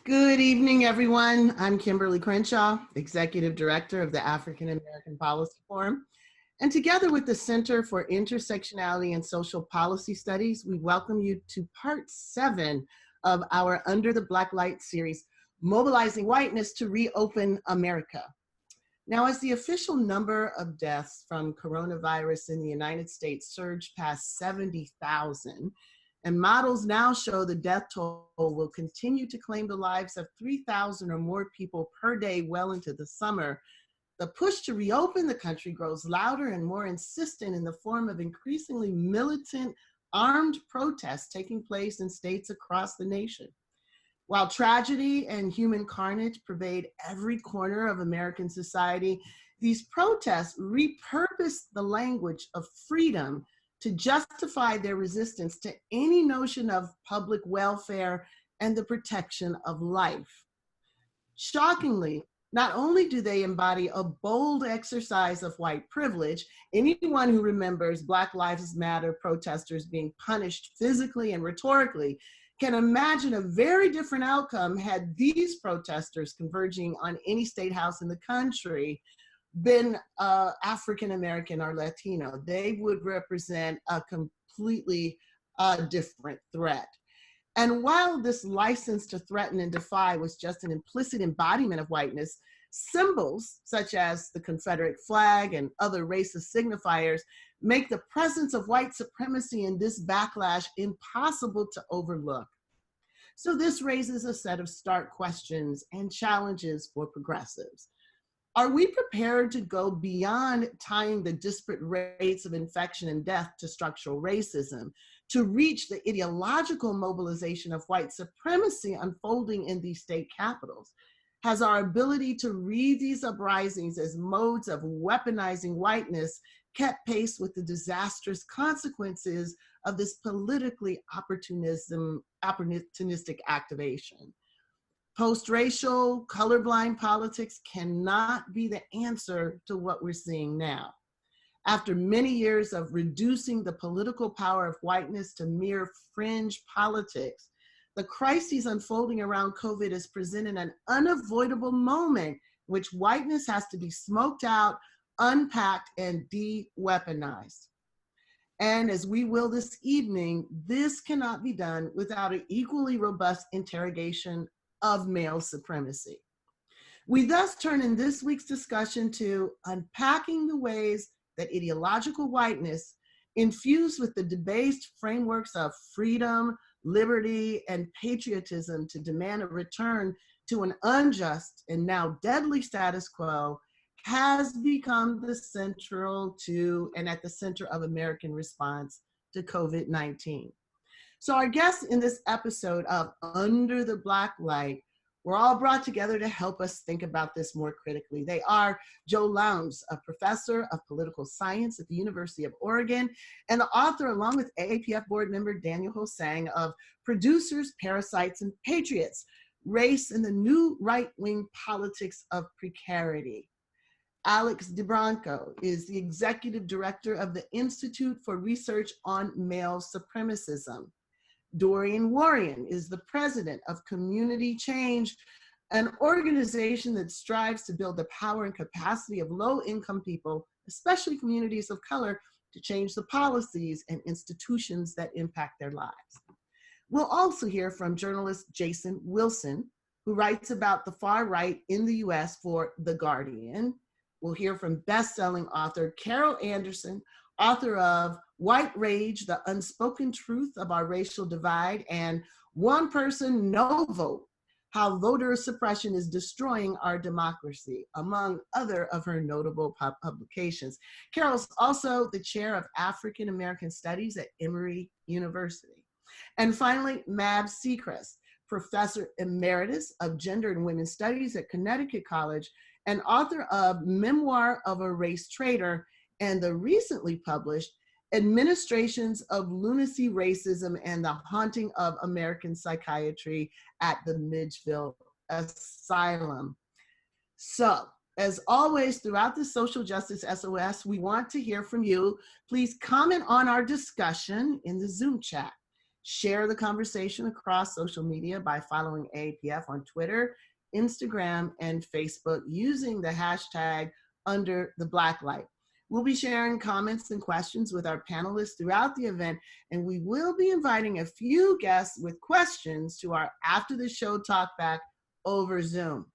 Good evening, everyone. I'm Kimberly Crenshaw, Executive Director of the African American Policy Forum. And together with the Center for Intersectionality and Social Policy Studies, we welcome you to part 7 of our Under the Blacklight series, Mobilizing Whiteness to Reopen America. Now, as the official number of deaths from coronavirus in the United States surged past 70,000, and models now show the death toll will continue to claim the lives of 3,000 or more people per day well into the summer, the push to reopen the country grows louder and more insistent in the form of increasingly militant armed protests taking place in states across the nation. While tragedy and human carnage pervade every corner of American society, these protests repurpose the language of freedom to justify their resistance to any notion of public welfare and the protection of life. Shockingly, not only do they embody a bold exercise of white privilege, anyone who remembers Black Lives Matter protesters being punished physically and rhetorically can imagine a very different outcome had these protesters converging on any state house in the country been African American or Latino. They would represent a completely different threat. And while this license to threaten and defy was just an implicit embodiment of whiteness, symbols such as the Confederate flag and other racist signifiers make the presence of white supremacy in this backlash impossible to overlook. So this raises a set of stark questions and challenges for progressives. Are we prepared to go beyond tying the disparate rates of infection and death to structural racism to reach the ideological mobilization of white supremacy unfolding in these state capitals? Has our ability to read these uprisings as modes of weaponizing whiteness kept pace with the disastrous consequences of this politically opportunistic activation? Post-racial, colorblind politics cannot be the answer to what we're seeing now. After many years of reducing the political power of whiteness to mere fringe politics, the crises unfolding around COVID has presented an unavoidable moment in which whiteness has to be smoked out, unpacked, and de-weaponized. And as we will this evening, this cannot be done without an equally robust interrogation of male supremacy. We thus turn in this week's discussion to unpacking the ways that ideological whiteness, infused with the debased frameworks of freedom, liberty, and patriotism to demand a return to an unjust and now deadly status quo, has become the central to and at the center of American response to COVID-19. So our guests in this episode of Under the Blacklight were all brought together to help us think about this more critically. They are Joe Lowndes, a professor of political science at the University of Oregon, and the author, along with AAPF board member Daniel Hosang, of Producers, Parasites, and Patriots, Race and the New Right-Wing Politics of Precarity. Alex DeBranco is the executive director of the Institute for Research on Male Supremacism. Dorian Warren is the president of Community Change, an organization that strives to build the power and capacity of low-income people, especially communities of color, to change the policies and institutions that impact their lives. We'll also hear from journalist Jason Wilson, who writes about the far right in the US for The Guardian. We'll hear from best-selling author Carol Anderson, author of White Rage, The Unspoken Truth of Our Racial Divide, and One Person, No Vote, How Voter Suppression is Destroying Our Democracy, among other of her notable publications. Carol's also the chair of African American Studies at Emory University. And finally, Mab Sechrest, professor emeritus of Gender and Women's Studies at Connecticut College and author of Memoir of a Race Traitor and the recently published Administrations of Lunacy, Racism, and the Haunting of American Psychiatry at the Midgeville Asylum. So, as always, throughout the Social Justice SOS, we want to hear from you. Please comment on our discussion in the Zoom chat. Share the conversation across social media by following AAPF on Twitter, Instagram, and Facebook using the hashtag Under the Blacklight. We'll be sharing comments and questions with our panelists throughout the event, and we will be inviting a few guests with questions to our After the Show talkback over Zoom.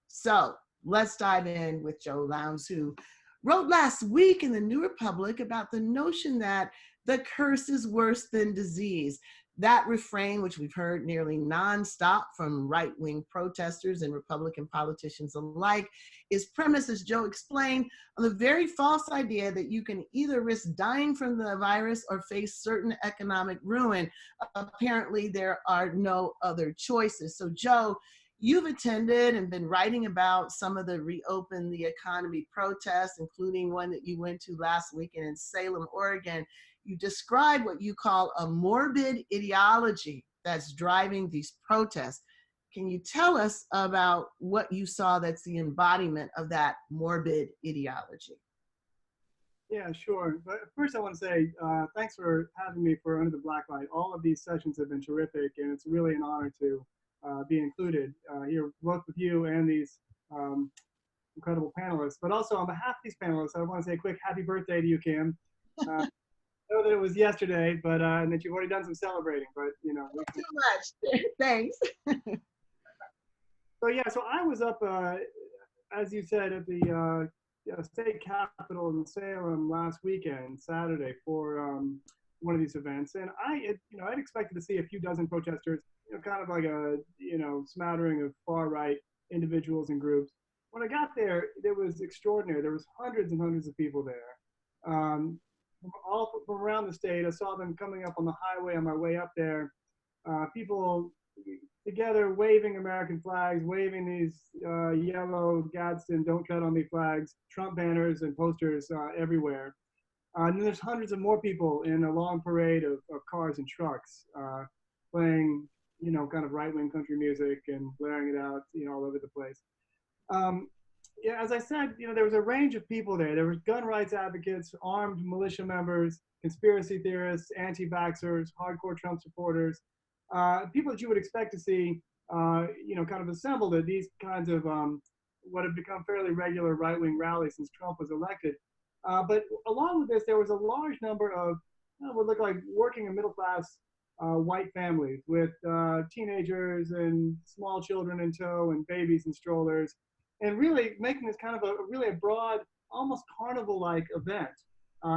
So let's dive in with Joe Lowndes, who wrote last week in the New Republic about the notion that the curse is worse than disease. That refrain, which we've heard nearly nonstop from right-wing protesters and Republican politicians alike, is premised, as Joe explained, on the very false idea that you can either risk dying from the virus or face certain economic ruin. Apparently, there are no other choices. So, Joe, you've attended and been writing about some of the Reopen the Economy protests, including one that you went to last weekend in Salem, Oregon. You describe what you call a morbid ideology that's driving these protests. Can you tell us about what you saw that's the embodiment of that morbid ideology? Yeah, sure. But first I want to say thanks for having me for Under the Blacklight. All of these sessions have been terrific, and it's really an honor to be included here, both with you and these incredible panelists. But also on behalf of these panelists, I want to say a quick happy birthday to you, Kim. I know that it was yesterday, but and that you've already done some celebrating, but you know. Too much. Thanks. So yeah, so I was up, as you said, at the state capitol in Salem last weekend, Saturday, for one of these events, and I'd expected to see a few dozen protesters, kind of like a smattering of far right individuals and groups. When I got there, it was extraordinary. There was hundreds and hundreds of people there. All from around the state. I saw them coming up on the highway on my way up there. People together waving American flags, waving these yellow Gadsden Don't Tread on Me flags, Trump banners and posters everywhere. And then there's hundreds of more people in a long parade of cars and trucks playing, kind of right-wing country music and blaring it out, all over the place. Yeah, as I said, there was a range of people there. There were gun rights advocates, armed militia members, conspiracy theorists, anti-vaxxers, hardcore Trump supporters, people that you would expect to see, kind of assembled at these kinds of what have become fairly regular right-wing rallies since Trump was elected. But along with this, there was a large number of what looked like working and middle-class white families with teenagers and small children in tow and babies and strollers, and really making this kind of a broad, almost carnival-like event.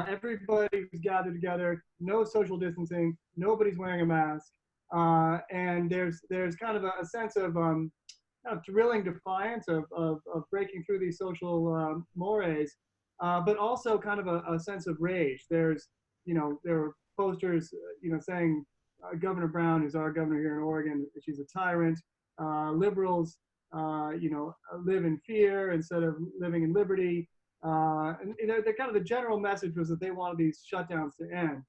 Everybody was gathered together, no social distancing, nobody's wearing a mask, and there's kind of a sense of kind of thrilling defiance of breaking through these social mores, but also kind of a sense of rage. There were posters, saying Governor Brown, who's our governor here in Oregon, she's a tyrant. Liberals, live in fear instead of living in liberty. And the kind of the general message was that they wanted these shutdowns to end.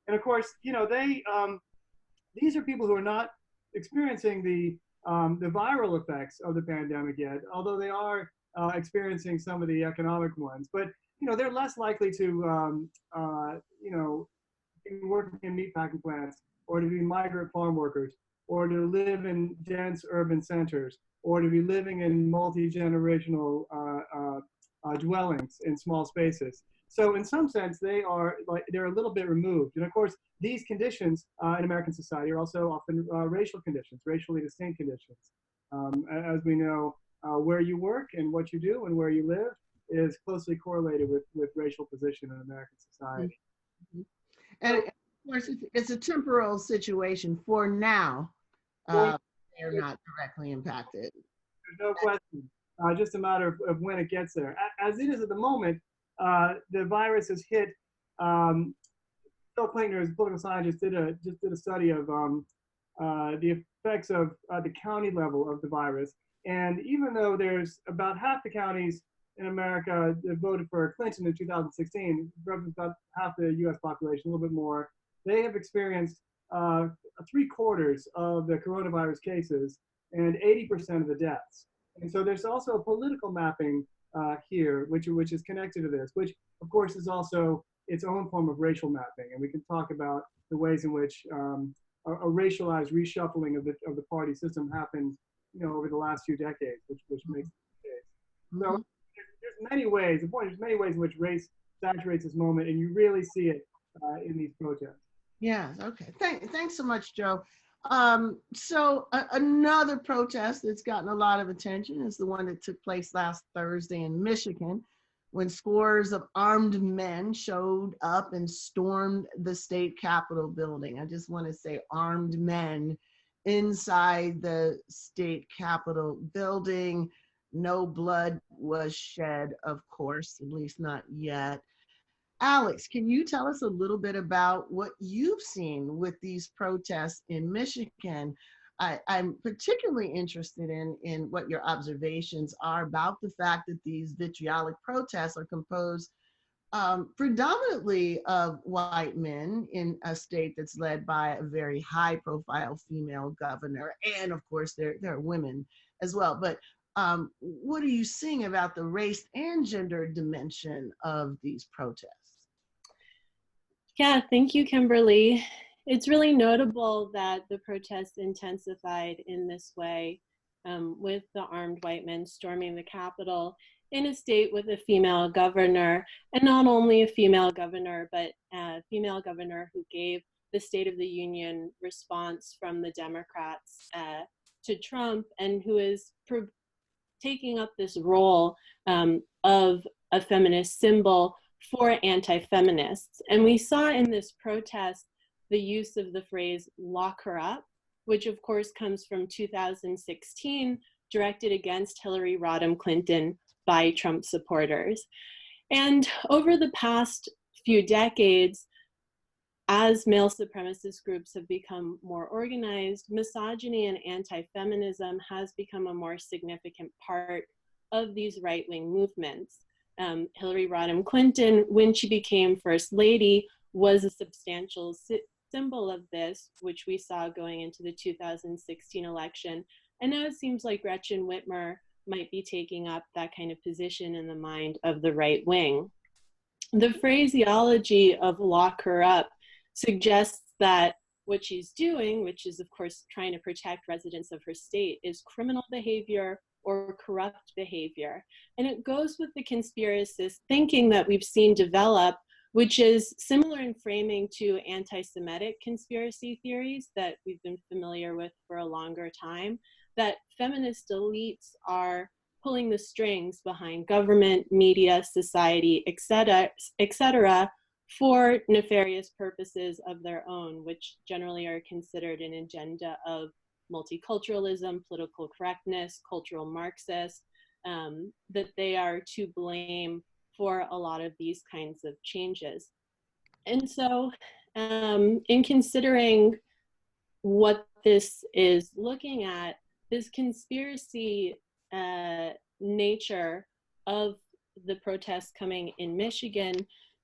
And of course, these are people who are not experiencing the viral effects of the pandemic yet, although they are experiencing some of the economic ones. But they're less likely to be working in meatpacking plants, or to be migrant farm workers, or to live in dense urban centers, or to be living in multi-generational dwellings in small spaces. So in some sense, they're a little bit removed. And of course, these conditions in American society are also often racial conditions, racially distinct conditions. As we know, where you work and what you do and where you live is closely correlated with racial position in American society. Mm-hmm. And of course, it's a temporal situation for now. They're not directly impacted. There's no question. Just a matter of when it gets there. As it is at the moment, the virus has hit. Phil Klinkner, who's a political scientist, just did a study of the effects of the county level of the virus. And even though there's about half the counties in America that voted for Clinton in 2016, represents about half the U.S. population, a little bit more, they have experienced 3/4 of the coronavirus cases and 80% of the deaths. And so there's also a political mapping here, which is connected to this, which of course is also its own form of racial mapping. And we can talk about the ways in which a racialized reshuffling of the party system happened, over the last few decades, which makes it the case. So there's many ways. The point is, there's many ways in which race saturates this moment, and you really see it in these protests. Yeah. Okay. Thanks so much, Joe. Another protest that's gotten a lot of attention is the one that took place last Thursday in Michigan, when scores of armed men showed up and stormed the state capitol building. I just want to say armed men inside the state capitol building. No blood was shed, of course, at least not yet. Alex, can you tell us a little bit about what you've seen with these protests in Michigan? I'm particularly interested in what your observations are about the fact that these vitriolic protests are composed predominantly of white men in a state that's led by a very high-profile female governor, and of course there are women as well. But what are you seeing about the race and gender dimension of these protests? Yeah, thank you, Kimberly. It's really notable that the protests intensified in this way, with the armed white men storming the Capitol in a state with a female governor, and not only a female governor, but a female governor who gave the State of the Union response from the Democrats to Trump, and who is taking up this role of a feminist symbol for anti-feminists. And we saw in this protest the use of the phrase "lock her up," which of course comes from 2016, directed against Hillary Rodham Clinton by Trump supporters. And over the past few decades, as male supremacist groups have become more organized, misogyny and anti-feminism has become a more significant part of these right-wing movements. Hillary Rodham Clinton, when she became First Lady, was a substantial symbol of this, which we saw going into the 2016 election. And now it seems like Gretchen Whitmer might be taking up that kind of position in the mind of the right wing. The phraseology of "lock her up" suggests that what she's doing, which is of course trying to protect residents of her state, is criminal behavior or corrupt behavior. And it goes with the conspiracist thinking that we've seen develop, which is similar in framing to anti-Semitic conspiracy theories that we've been familiar with for a longer time, that feminist elites are pulling the strings behind government, media, society, etc., for nefarious purposes of their own, which generally are considered an agenda of multiculturalism, political correctness, cultural Marxist, that they are to blame for a lot of these kinds of changes. And so in considering what this is looking at, this conspiracy nature of the protests coming in Michigan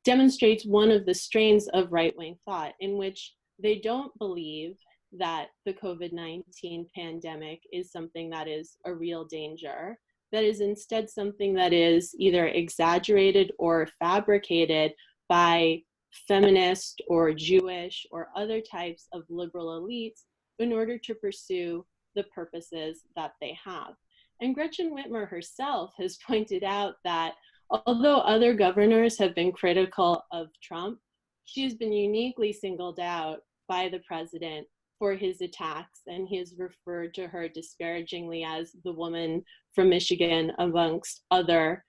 demonstrates one of the strains of right-wing thought, in which they don't believe that the COVID-19 pandemic is something that is a real danger, that is instead something that is either exaggerated or fabricated by feminist or Jewish or other types of liberal elites in order to pursue the purposes that they have. And Gretchen Whitmer herself has pointed out that although other governors have been critical of Trump, she's been uniquely singled out by the president for his attacks, and he has referred to her disparagingly as the woman from Michigan, amongst other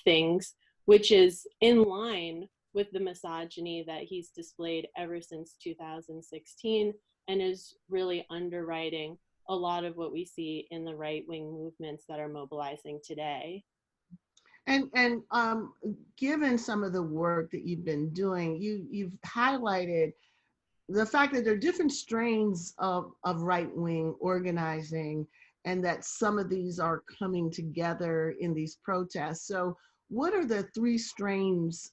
things, which is in line with the misogyny that he's displayed ever since 2016, and is really underwriting a lot of what we see in the right-wing movements that are mobilizing today. And given some of the work that you've been doing, you've highlighted the fact that there are different strains of right-wing organizing, and that some of these are coming together in these protests. So what are the three strains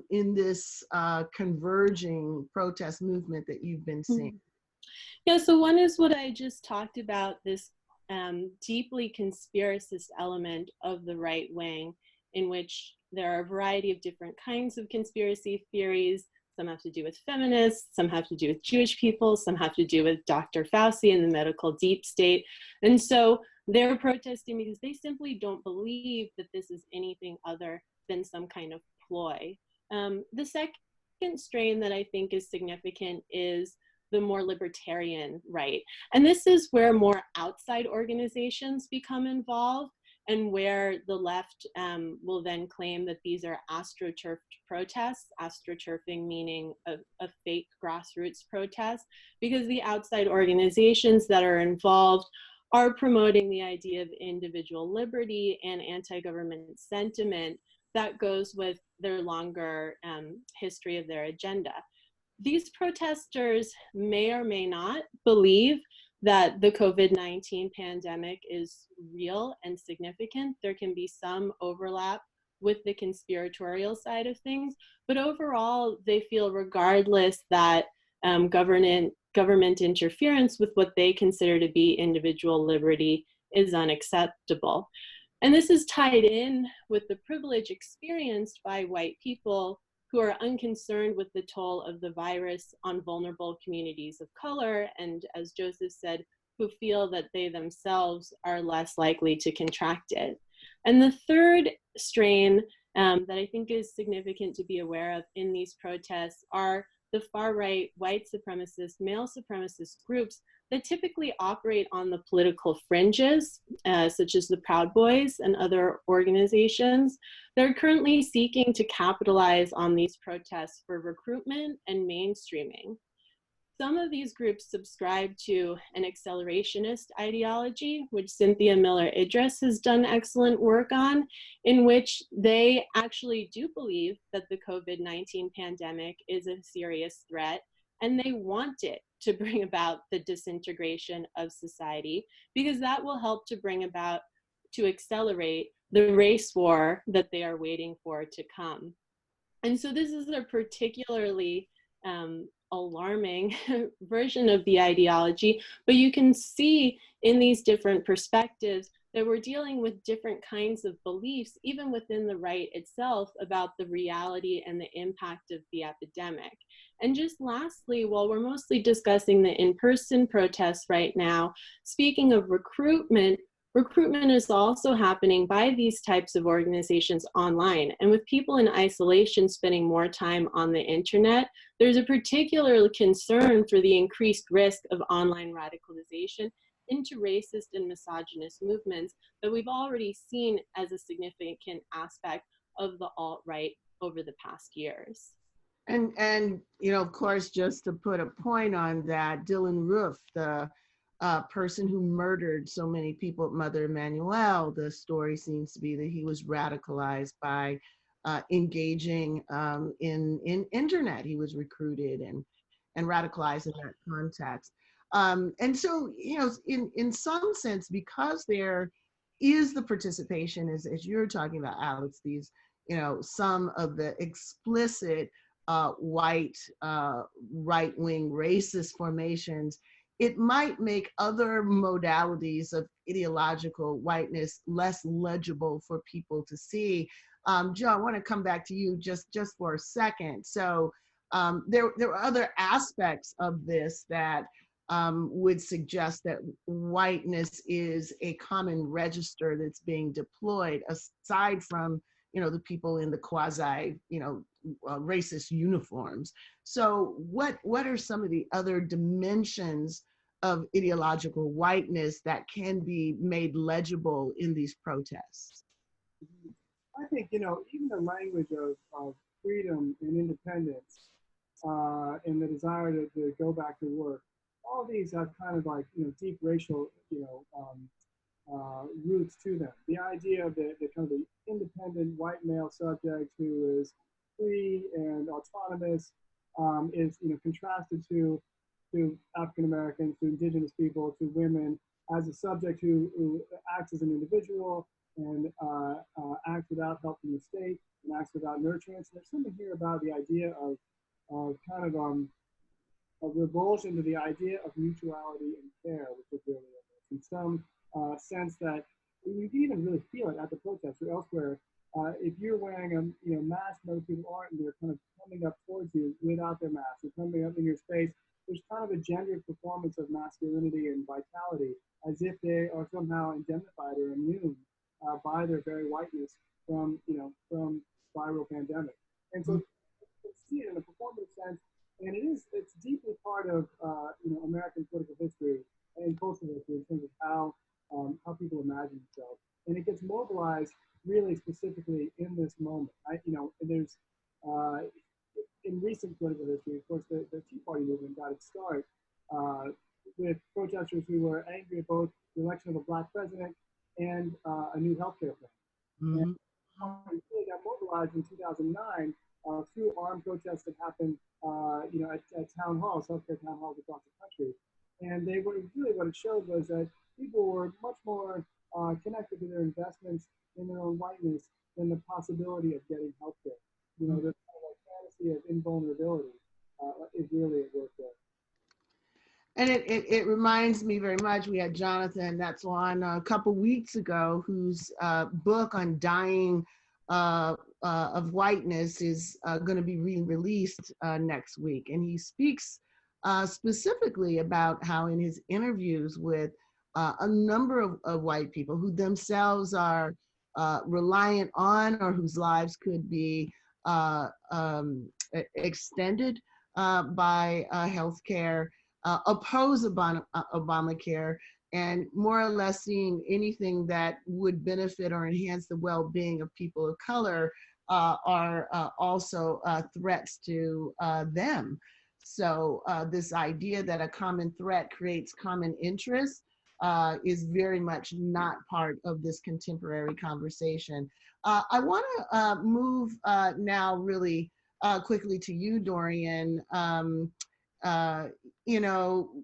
in this converging protest movement that you've been seeing? Yeah, so one is what I just talked about, this deeply conspiracist element of the right wing, in which there are a variety of different kinds of conspiracy theories some have to do with feminists, some have to do with Jewish people, some have to do with Dr. Fauci and the medical deep state. And so they're protesting because they simply don't believe that this is anything other than some kind of ploy. The second strain that I think is significant is the more libertarian right. And this is where more outside organizations become involved, and where the left will then claim that these are astroturfed protests, astroturfing meaning a fake grassroots protest, because the outside organizations that are involved are promoting the idea of individual liberty and anti-government sentiment that goes with their longer history of their agenda. These protesters may or may not believe that the COVID-19 pandemic is real and significant. There can be some overlap with the conspiratorial side of things, but overall, they feel regardless that government interference with what they consider to be individual liberty is unacceptable. And this is tied in with the privilege experienced by white people who are unconcerned with the toll of the virus on vulnerable communities of color, and as Joseph said, who feel that they themselves are less likely to contract it. And the third strain that I think is significant to be aware of in these protests are the far-right white supremacist, male supremacist groups that typically operate on the political fringes, such as the Proud Boys and other organizations. They're currently seeking to capitalize on these protests for recruitment and mainstreaming. Some of these groups subscribe to an accelerationist ideology, which Cynthia Miller-Idriss has done excellent work on, in which they actually do believe that the COVID-19 pandemic is a serious threat, and they want it to bring about the disintegration of society, because that will help to bring about, to accelerate the race war that they are waiting for to come. And so this is a particularly alarming version of the ideology, but you can see in these different perspectives that we're dealing with different kinds of beliefs, even within the right itself, about the reality and the impact of the epidemic. And just lastly, while we're mostly discussing the in-person protests right now, speaking of recruitment, recruitment is also happening by these types of organizations online. And with people in isolation spending more time on the internet, there's a particular concern for the increased risk of online radicalization into racist and misogynist movements that we've already seen as a significant aspect of the alt-right over the past years. And you know, of course, just to put a point on that, Dylan Roof, the person who murdered so many people at Mother Emanuel, the story seems to be that he was radicalized by engaging in internet. He was recruited and radicalized in that context. And so, you know, in some sense, because there is the participation, as you're talking about, Alex, these, you know, some of the explicit white right-wing racist formations, it might make other modalities of ideological whiteness less legible for people to see. Joe, I want to come back to you just for a second. So there are other aspects of this that would suggest that whiteness is a common register that's being deployed, aside from, you know, the people in the quasi, you know, racist uniforms. So what are some of the other dimensions of ideological whiteness that can be made legible in these protests? I think, you know, even the language of freedom and independence and the desire to go back to work, all these have kind of like, you know, deep racial, you know, roots to them. The idea of the kind of the independent white male subject who is free and autonomous is, you know, contrasted to African Americans, to indigenous people, to women, as a subject who acts as an individual and acts without help from the state and acts without nurturance. So there's something here about the idea of kind of a revulsion to the idea of mutuality and care, which is really in some sense that you can even really feel it at the protests or elsewhere, if you're wearing a mask and other people aren't, and they're kind of coming up towards you without their mask, they're coming up in your space, there's kind of a gendered performance of masculinity and vitality, as if they are somehow indemnified or immune by their very whiteness from viral pandemic. And so you see it in a performative sense, and it's deeply part of American political history and cultural history in terms of how people imagine themselves, and it gets mobilized really specifically in this moment. There's in recent political history, of course, the Tea Party movement got its start with protesters who were angry at both the election of a Black president and a new healthcare plan. And it really got mobilized in 2009 through armed protests that happened, at town halls, healthcare town halls across the country. And what it showed was that people were much more connected to their investments in their own whiteness than the possibility of getting healthcare. The kind of fantasy of invulnerability is really at work there. And it reminds me very much, we had Jonathan that's on a couple weeks ago, whose book on dying of whiteness is going to be re-released next week. And he speaks specifically about how in his interviews with a number of white people who themselves are reliant on or whose lives could be extended by healthcare, oppose Obamacare, and more or less seeing anything that would benefit or enhance the well-being of people of color are also threats to them. So this idea that a common threat creates common interest is very much not part of this contemporary conversation. I want to move now really quickly to you, Dorian.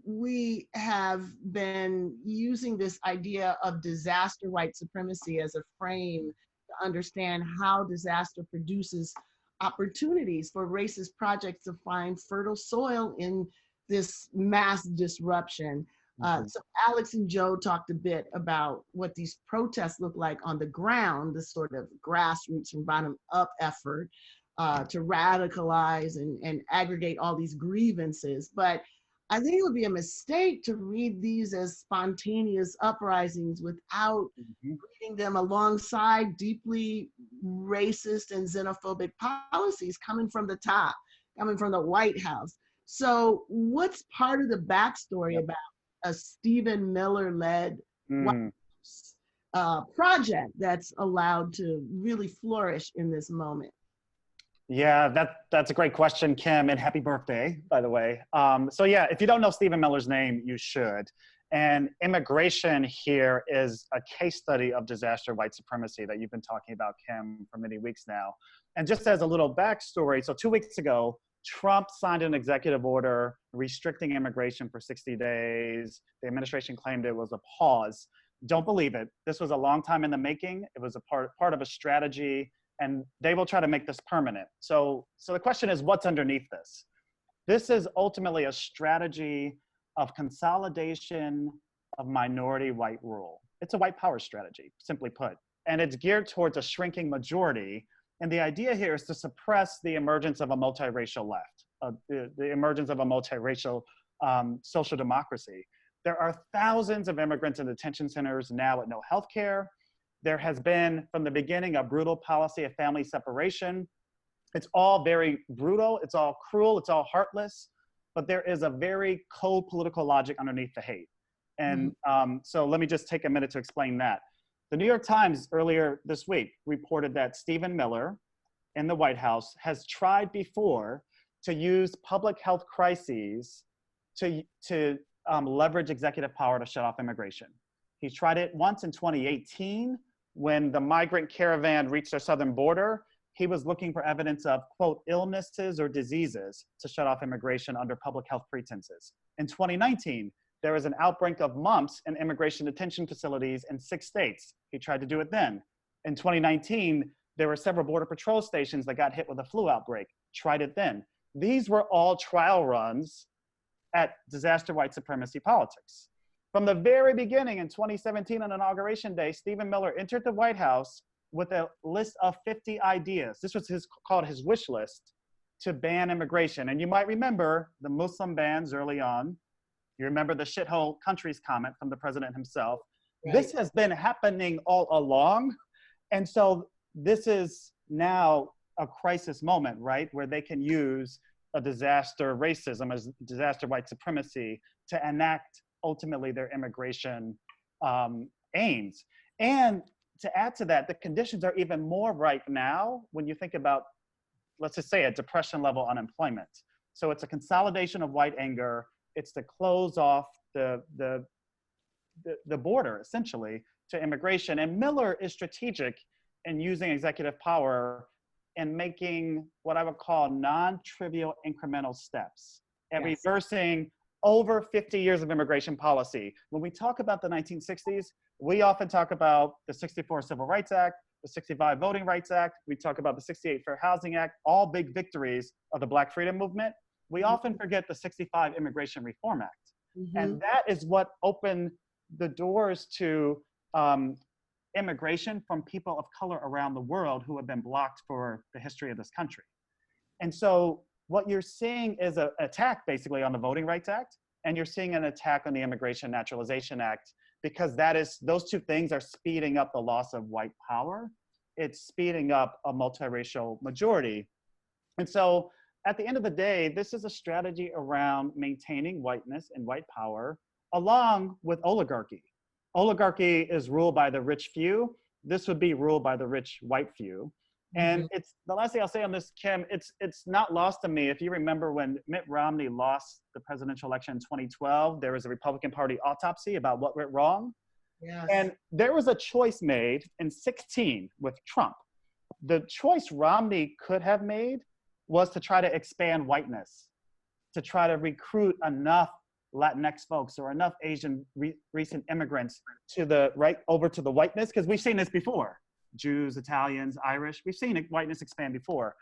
We have been using this idea of disaster white supremacy as a frame to understand how disaster produces opportunities for racist projects to find fertile soil in this mass disruption. So Alex and Joe talked a bit about what these protests look like on the ground, this sort of grassroots from bottom up effort to radicalize and aggregate all these grievances. But I think it would be a mistake to read these as spontaneous uprisings without reading them alongside deeply racist and xenophobic policies coming from the top, coming from the White House. So what's part of the backstory about a Stephen Miller-led White House project that's allowed to really flourish in this moment? Yeah, that's a great question, Kim, and happy birthday, by the way. So yeah, if you don't know Stephen Miller's name, you should. And immigration here is a case study of disaster white supremacy that you've been talking about, Kim, for many weeks now. And just as a little backstory, so 2 weeks ago, Trump signed an executive order restricting immigration for 60 days. The administration claimed it was a pause. Don't believe it. This was a long time in the making. It was a part of a strategy, and they will try to make this permanent. So the question is, what's underneath this? This is ultimately a strategy of consolidation of minority white rule. It's a white power strategy, simply put. And it's geared towards a shrinking majority. And the idea here is to suppress the emergence of a multiracial left, the emergence of a multiracial social democracy. There are thousands of immigrants in detention centers now with no health care. There has been, from the beginning, a brutal policy of family separation. It's all very brutal, it's all cruel, it's all heartless, but there is a very cold political logic underneath the hate. And so let me just take a minute to explain that. The New York Times earlier this week reported that Stephen Miller in the White House has tried before to use public health crises to leverage executive power to shut off immigration. He tried it once in 2018 when the migrant caravan reached our southern border. He was looking for evidence of, quote, illnesses or diseases to shut off immigration under public health pretenses. In 2019, there was an outbreak of mumps in immigration detention facilities in 6 states. He tried to do it then. In 2019, there were several Border Patrol stations that got hit with a flu outbreak. Tried it then. These were all trial runs at disaster white supremacy politics. From the very beginning in 2017 on Inauguration Day, Stephen Miller entered the White House with a list of 50 ideas. This was called his wish list to ban immigration. And you might remember the Muslim bans early on. You remember the shithole countries comment from the president himself. Right. This has been happening all along. And so this is now a crisis moment, right? Where they can use a disaster racism, as disaster white supremacy to enact ultimately their immigration aims. And to add to that, the conditions are even more right now when you think about, let's just say, a depression level unemployment. So it's a consolidation of white anger. It's to close off the border, essentially, to immigration. And Miller is strategic in using executive power and making what I would call non-trivial incremental steps and reversing over 50 years of immigration policy. When we talk about the 1960s, we often talk about the 64 Civil Rights Act, the 65 Voting Rights Act, we talk about the 68 Fair Housing Act, all big victories of the Black Freedom Movement. We often forget the 65 Immigration Reform Act. And that is what opened the doors to immigration from people of color around the world who have been blocked for the history of this country. And so what you're seeing is an attack basically on the Voting Rights Act, and you're seeing an attack on the Immigration Naturalization Act, because those two things are speeding up the loss of white power. It's speeding up a multiracial majority. And so at the end of the day, this is a strategy around maintaining whiteness and white power along with oligarchy. Oligarchy is ruled by the rich few. This would be ruled by the rich white few. And it's the last thing I'll say on this, Kim, it's not lost to me. If you remember when Mitt Romney lost the presidential election in 2012, there was a Republican Party autopsy about what went wrong. Yes. And there was a choice made in 2016 with Trump. The choice Romney could have made was to try to expand whiteness, to try to recruit enough Latinx folks or enough Asian recent immigrants to the right over to the whiteness, because we've seen this before. Jews, Italians, Irish, we've seen whiteness expand before.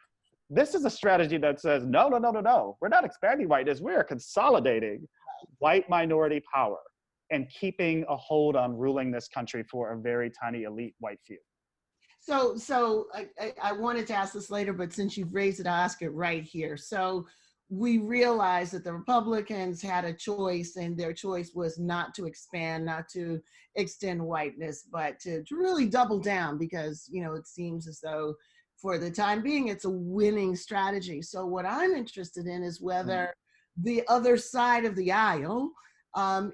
This is a strategy that says, no, no, no, no, no. We're not expanding whiteness. We're consolidating white minority power and keeping a hold on ruling this country for a very tiny elite white few. So I wanted to ask this later, but since you've raised it, I'll ask it right here. So we realized that the Republicans had a choice, and their choice was not to expand, not to extend whiteness, but to really double down, because, you know, it seems as though for the time being, it's a winning strategy. So what I'm interested in is whether the other side of the aisle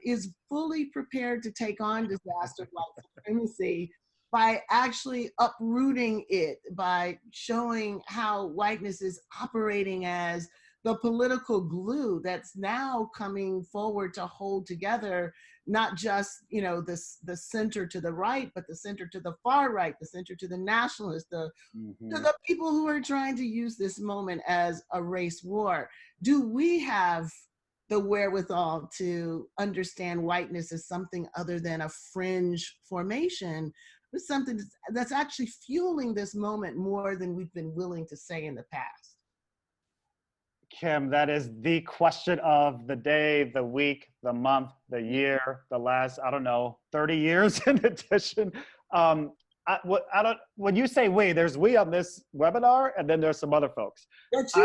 is fully prepared to take on disaster white supremacy by actually uprooting it, by showing how whiteness is operating as the political glue that's now coming forward to hold together, not just, you know, the center to the right, but the center to the far right, the center to the nationalists, to the people who are trying to use this moment as a race war. Do we have the wherewithal to understand whiteness as something other than a fringe formation, but something that's actually fueling this moment more than we've been willing to say in the past? Kim, that is the question of the day, the week, the month, the year, the last, I don't know, 30 years in addition. When you say we, there's we on this webinar, and then there's some other folks. But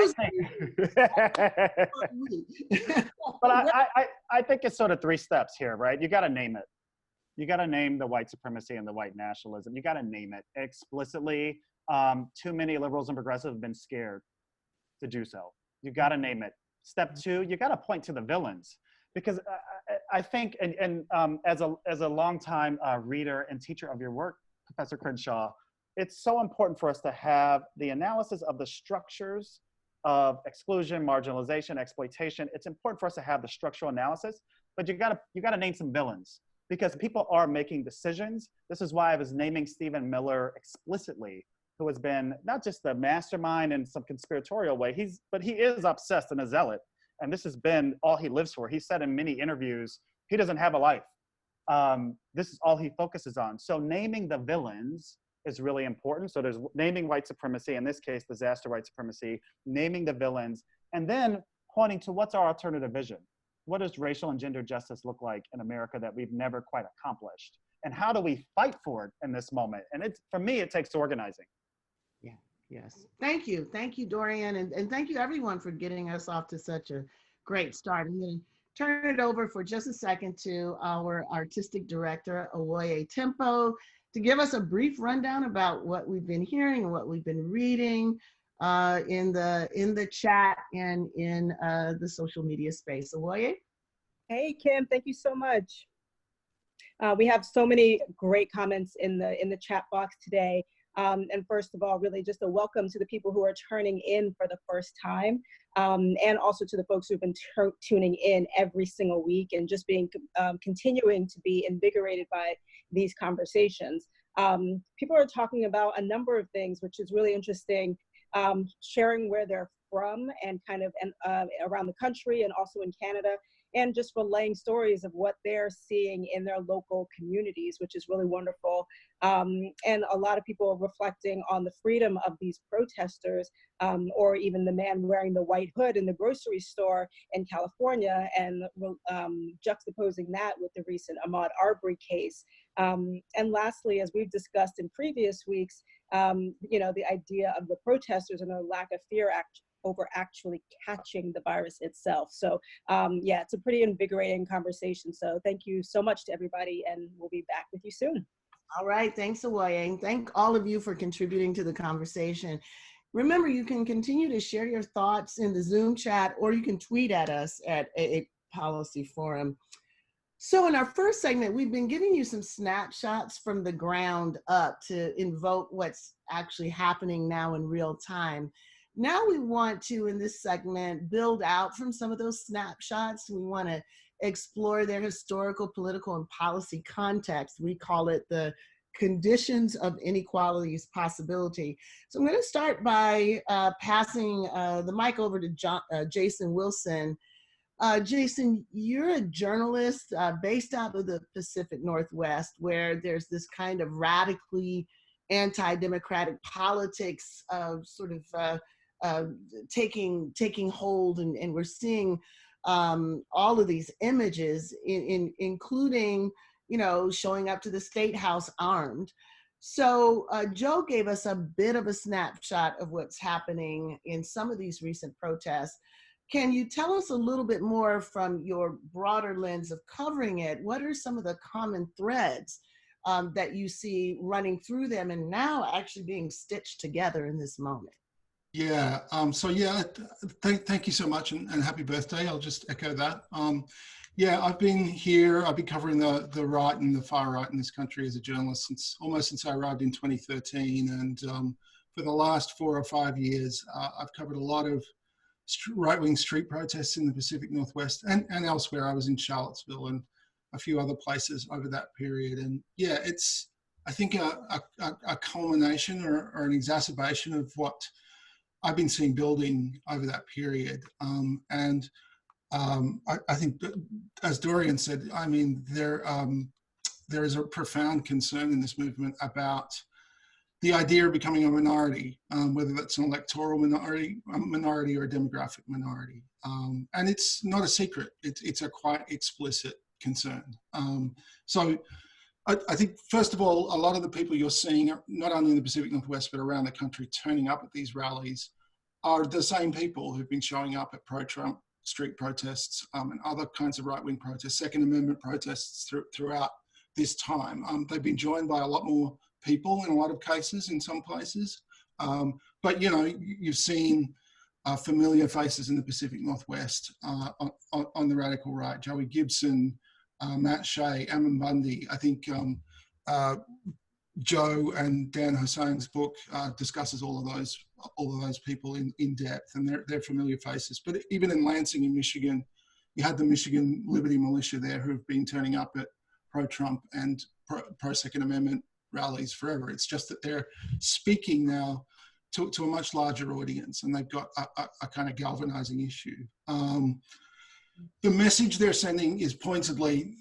I think it's sort of three steps here, right? You got to name it. You got to name the white supremacy and the white nationalism. You got to name it explicitly. Too many liberals and progressives have been scared to do so. You got to name it. Step two, you got to point to the villains, because I think, and as a longtime reader and teacher of your work, Professor Crenshaw, it's so important for us to have the analysis of the structures of exclusion, marginalization, exploitation. It's important for us to have the structural analysis, but you got to name some villains, because people are making decisions. This is why I was naming Stephen Miller explicitly, who has been not just the mastermind in some conspiratorial way, but he is obsessed and a zealot. And this has been all he lives for. He said in many interviews, he doesn't have a life. This is all he focuses on. So naming the villains is really important. So there's naming white supremacy, in this case, disaster white supremacy, naming the villains, and then pointing to what's our alternative vision. What does racial and gender justice look like in America that we've never quite accomplished? And how do we fight for it in this moment? And for me, it takes organizing. Yeah, yes. Thank you. Thank you, Dorian. And thank you everyone for getting us off to such a great start. I'm going to turn it over for just a second to our artistic director, Owoye Tempo, to give us a brief rundown about what we've been hearing and what we've been reading in the chat and in the social media space. Owoye? Hey, Kim, thank you so much. We have so many great comments in the chat box today. And first of all, really just a welcome to the people who are turning in for the first time, and also to the folks who've been tuning in every single week and just being continuing to be invigorated by these conversations. People are talking about a number of things, which is really interesting, sharing where they're from and kind of around the country and also in Canada, and just relaying stories of what they're seeing in their local communities, which is really wonderful. And a lot of people are reflecting on the freedom of these protesters, or even the man wearing the white hood in the grocery store in California, and juxtaposing that with the recent Ahmaud Arbery case. And lastly, as we've discussed in previous weeks, the idea of the protesters and their lack of fear over actually catching the virus itself. So yeah, it's a pretty invigorating conversation. So thank you so much to everybody, and we'll be back with you soon. All right, thanks, Owoye, and thank all of you for contributing to the conversation. Remember, you can continue to share your thoughts in the Zoom chat, or you can tweet at us at a Policy Forum. So in our first segment, we've been giving you some snapshots from the ground up to invoke what's actually happening now in real time. Now we want to, in this segment, build out from some of those snapshots. We want to explore their historical, political, and policy context. We call it the conditions of inequality's possibility. So I'm going to start by passing the mic over to Jason Wilson. Jason, you're a journalist based out of the Pacific Northwest, where there's this kind of radically anti-democratic politics of sort of taking hold, and we're seeing all of these images, including, showing up to the State House armed. So Joe gave us a bit of a snapshot of what's happening in some of these recent protests. Can you tell us a little bit more from your broader lens of covering it? What are some of the common threads that you see running through them and now actually being stitched together in this moment? Yeah, thank you so much, and happy birthday. I'll just echo that. Yeah, I've been covering the right and the far right in this country as a journalist almost since I arrived in 2013. And for the last 4 or 5 years, I've covered a lot of right-wing street protests in the Pacific Northwest and elsewhere. I was in Charlottesville and a few other places over that period. And yeah, it's, I think, a culmination or an exacerbation of what I've been seeing building over that period. I think, as Dorian said, I mean, there is a profound concern in this movement about the idea of becoming a minority, whether that's an electoral minority or a demographic minority. And it's not a secret, it's a quite explicit concern. So I think, first of all, a lot of the people you're seeing, not only in the Pacific Northwest, but around the country, turning up at these rallies are the same people who've been showing up at pro-Trump street protests and other kinds of right-wing protests, Second Amendment protests throughout this time. They've been joined by a lot more people in a lot of cases, in some places. But, you've seen familiar faces in the Pacific Northwest on the radical right: Joey Gibson, Matt Shea, Ammon Bundy. I think Joe and Dan Hussein's book discusses all of those people in depth, and they're familiar faces. But even in Lansing, in Michigan, you had the Michigan Liberty Militia there who've been turning up at pro-Trump and pro-Second Amendment rallies forever. It's just that they're speaking now to a much larger audience, and they've got a kind of galvanizing issue. The message they're sending is pointedly,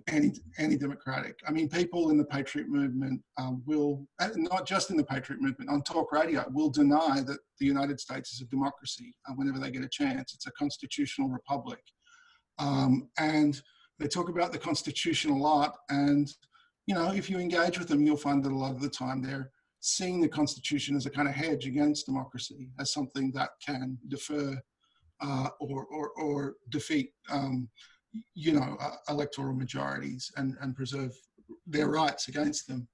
anti-democratic. I mean, people in the Patriot movement will, not just in the Patriot movement, on talk radio, will deny that the United States is a democracy whenever they get a chance. It's a constitutional republic. And they talk about the Constitution a lot, and if you engage with them, you'll find that a lot of the time they're seeing the Constitution as a kind of hedge against democracy, as something that can defer or defeat, electoral majorities and preserve their rights against them.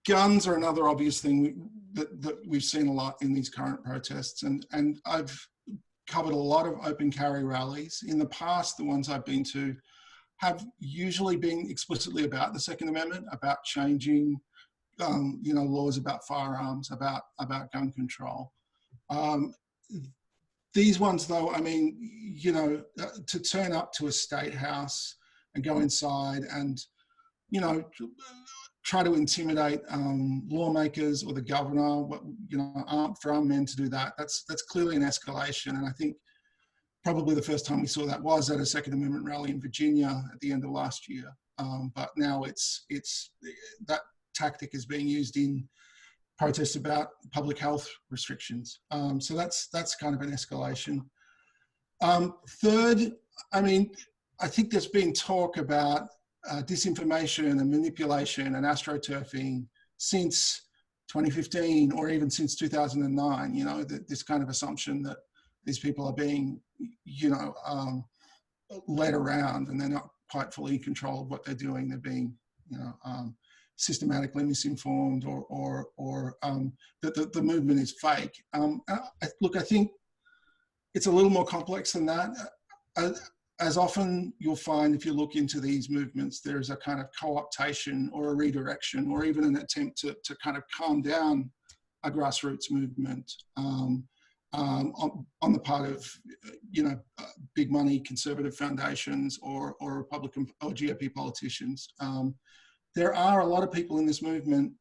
Guns are another obvious thing that we've seen a lot in these current protests, and I've covered a lot of open carry rallies. In the past, the ones I've been to have usually been explicitly about the Second Amendment, about changing, laws about firearms, about gun control. These ones, though, I mean, to turn up to a state house and go inside and, try to intimidate lawmakers or the governor, for armed men to do that, that's clearly an escalation. And I think probably the first time we saw that was at a Second Amendment rally in Virginia at the end of last year. But now it's that tactic is being used in protests about public health restrictions. So that's kind of an escalation. Third, I mean, I think there's been talk about disinformation and manipulation and astroturfing since 2015 or even since 2009, this kind of assumption that these people are being, led around and they're not quite fully in control of what they're doing. They're being, systematically misinformed or that the movement is fake. Look, I think it's a little more complex than that. As often you'll find if you look into these movements, there's a kind of co-optation or a redirection or even an attempt to kind of calm down a grassroots movement on the part of, big money conservative foundations or Republican or GOP politicians. There are a lot of people in this movement,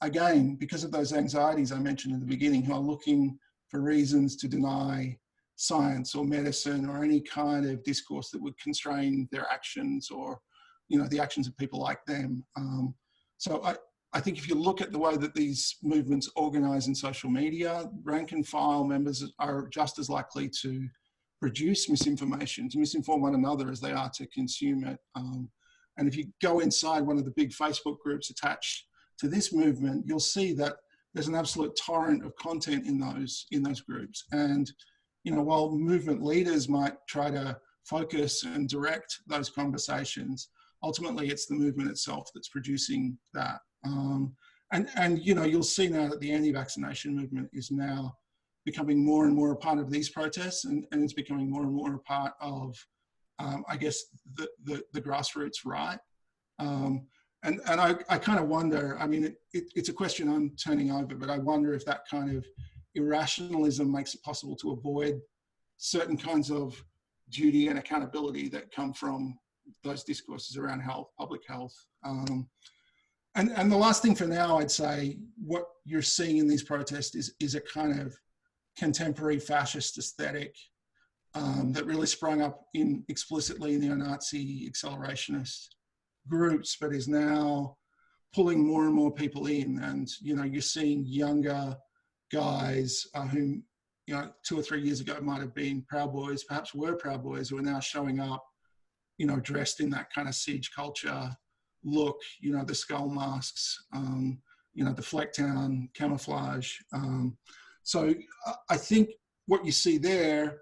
again, because of those anxieties I mentioned in the beginning, who are looking for reasons to deny science or medicine or any kind of discourse that would constrain their actions or, the actions of people like them. So I think if you look at the way that these movements organize in social media, rank and file members are just as likely to produce misinformation, to misinform one another as they are to consume it. And if you go inside one of the big Facebook groups attached to this movement, you'll see that there's an absolute torrent of content in those groups. And while movement leaders might try to focus and direct those conversations, ultimately it's the movement itself that's producing that. And you'll see now that the anti-vaccination movement is now becoming more and more a part of these protests, and it's becoming more and more a part of, I guess, the grassroots right. And I kind of wonder, I mean, it's a question I'm turning over, but I wonder if that kind of irrationalism makes it possible to avoid certain kinds of duty and accountability that come from those discourses around health, public health. And the last thing for now, I'd say, what you're seeing in these protests is a kind of contemporary fascist aesthetic that really sprung up explicitly in neo-Nazi accelerationist groups, but is now pulling more and more people in. And, you're seeing younger guys who, 2 or 3 years ago might have been Proud Boys, perhaps were Proud Boys, who are now showing up, dressed in that kind of siege culture look, the skull masks, the Flecktown camouflage. So I think what you see there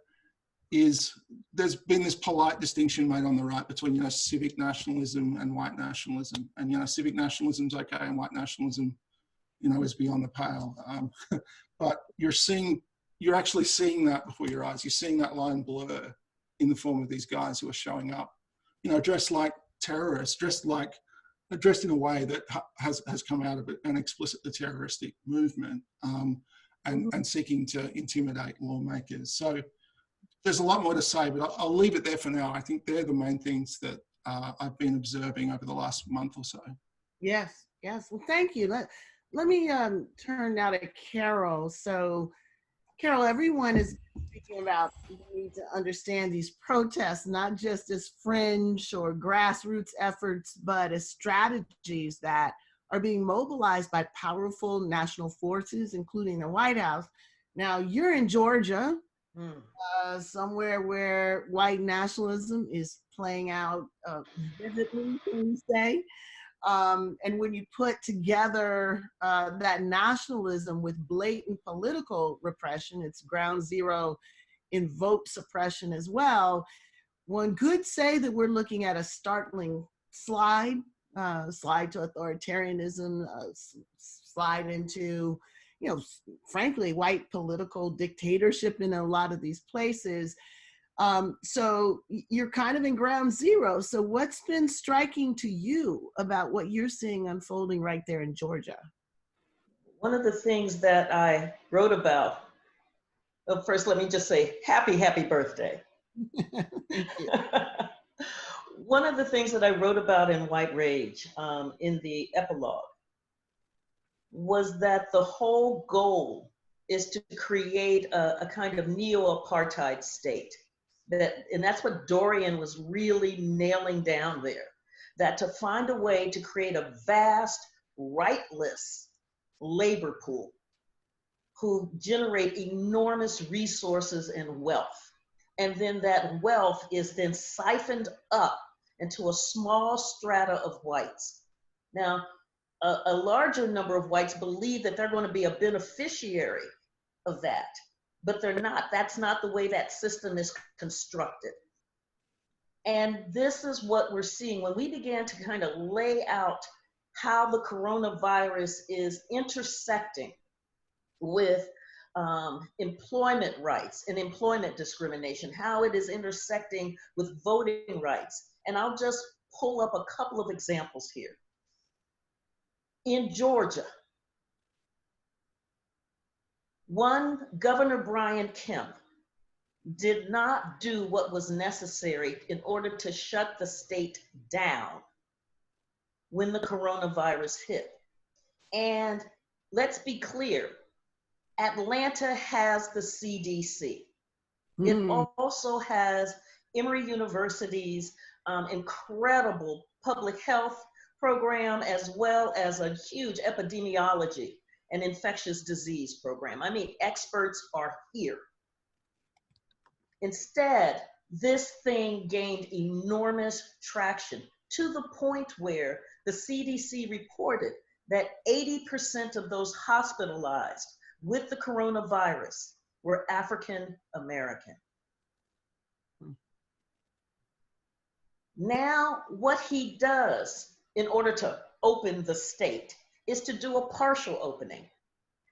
is there's been this polite distinction made on the right between, civic nationalism and white nationalism. And, civic nationalism's okay and white nationalism, is beyond the pale. But you're actually seeing that before your eyes. You're seeing that line blur in the form of these guys who are showing up, dressed like terrorists, dressed in a way that has come out of an explicitly terroristic movement and seeking to intimidate lawmakers. So there's a lot more to say, but I'll leave it there for now. I think they're the main things that I've been observing over the last month or so. Yes. Well, thank you. Let me turn now to Carol. So, Carol, everyone is speaking about the need to understand these protests, not just as fringe or grassroots efforts, but as strategies that are being mobilized by powerful national forces, including the White House. Now, you're in Georgia, somewhere where white nationalism is playing out vividly, can we say? And when you put together that nationalism with blatant political repression, it's ground zero in vote suppression as well, one could say that we're looking at a startling slide to authoritarianism, slide into, frankly, white political dictatorship in a lot of these places. So you're kind of in ground zero. So what's been striking to you about what you're seeing unfolding right there in Georgia? One of the things that I wrote about, well, first let me just say, happy birthday. Thank you. One of the things that I wrote about in White Rage, in the epilogue, was that the whole goal is to create a kind of neo-apartheid state. And that's what Dorian was really nailing down there, that to find a way to create a vast, rightless labor pool who generate enormous resources and wealth. And then that wealth is then siphoned up into a small strata of whites. Now, a larger number of whites believe that they're going to be a beneficiary of that, but they're not. That's not the way that system is constructed. And this is what we're seeing when we began to kind of lay out how the coronavirus is intersecting with employment rights and employment discrimination, how it is intersecting with voting rights. And I'll just pull up a couple of examples here. In Georgia, Governor Brian Kemp did not do what was necessary in order to shut the state down when the coronavirus hit. And let's be clear, Atlanta has the CDC. It also has Emory University's incredible public health program, as well as a huge epidemiology and infectious disease program. I mean, experts are here. Instead, this thing gained enormous traction to the point where the CDC reported that 80% of those hospitalized with the coronavirus were African American. Now, what he does in order to open the state is to do a partial opening.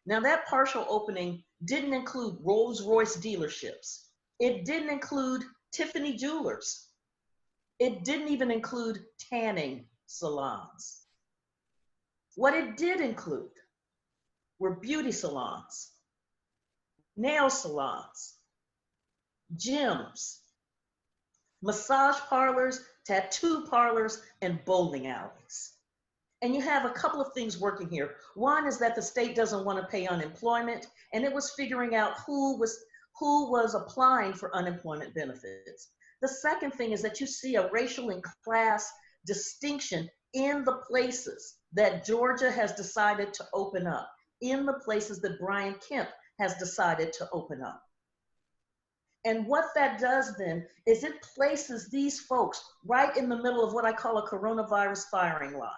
Now, that partial opening didn't include Rolls-Royce dealerships. It didn't include Tiffany Jewelers. It didn't even include tanning salons. What it did include were beauty salons, nail salons, gyms, massage parlors, tattoo parlors, and bowling alleys. And you have a couple of things working here. One is that the state doesn't want to pay unemployment, and it was figuring out who was applying for unemployment benefits. The second thing is that you see a racial and class distinction in the places that Georgia has decided to open up, in the places that Brian Kemp has decided to open up. And what that does then is it places these folks right in the middle of what I call a coronavirus firing line.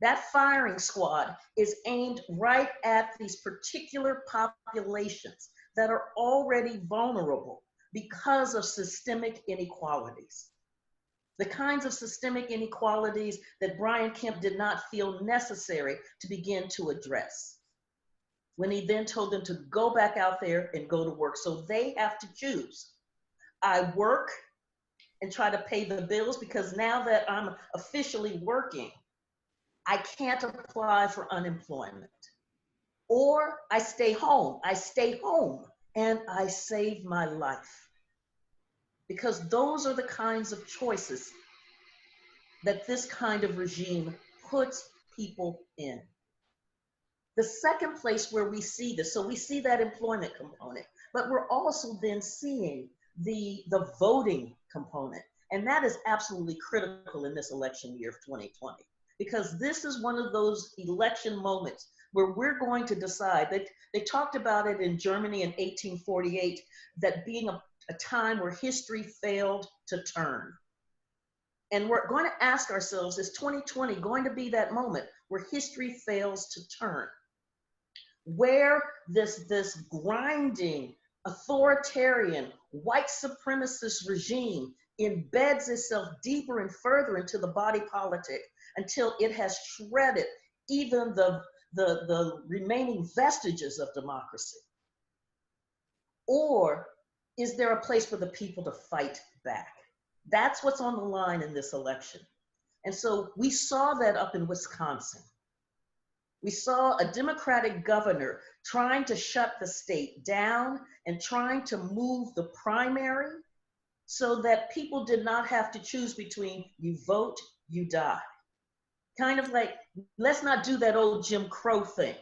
That firing squad is aimed right at these particular populations that are already vulnerable because of systemic inequalities. The kinds of systemic inequalities that Brian Kemp did not feel necessary to begin to address, when he then told them to go back out there and go to work. So they have to choose. I work and try to pay the bills, because now that I'm officially working, I can't apply for unemployment. Or I stay home and I save my life. Because those are the kinds of choices that this kind of regime puts people in. The second place where we see this, so we see that employment component, but we're also then seeing the voting component. And that is absolutely critical in this election year of 2020, because this is one of those election moments where we're going to decide. They talked about it in Germany in 1848, that being a time where history failed to turn. And we're going to ask ourselves, is 2020 going to be that moment where history fails to turn? Where this grinding, authoritarian, white supremacist regime embeds itself deeper and further into the body politic until it has shredded even the remaining vestiges of democracy? Or is there a place for the people to fight back? That's what's on the line in this election. And so we saw that up in Wisconsin. We saw a Democratic governor trying to shut the state down and trying to move the primary so that people did not have to choose between you vote, you die. Kind of like, let's not do that old Jim Crow thing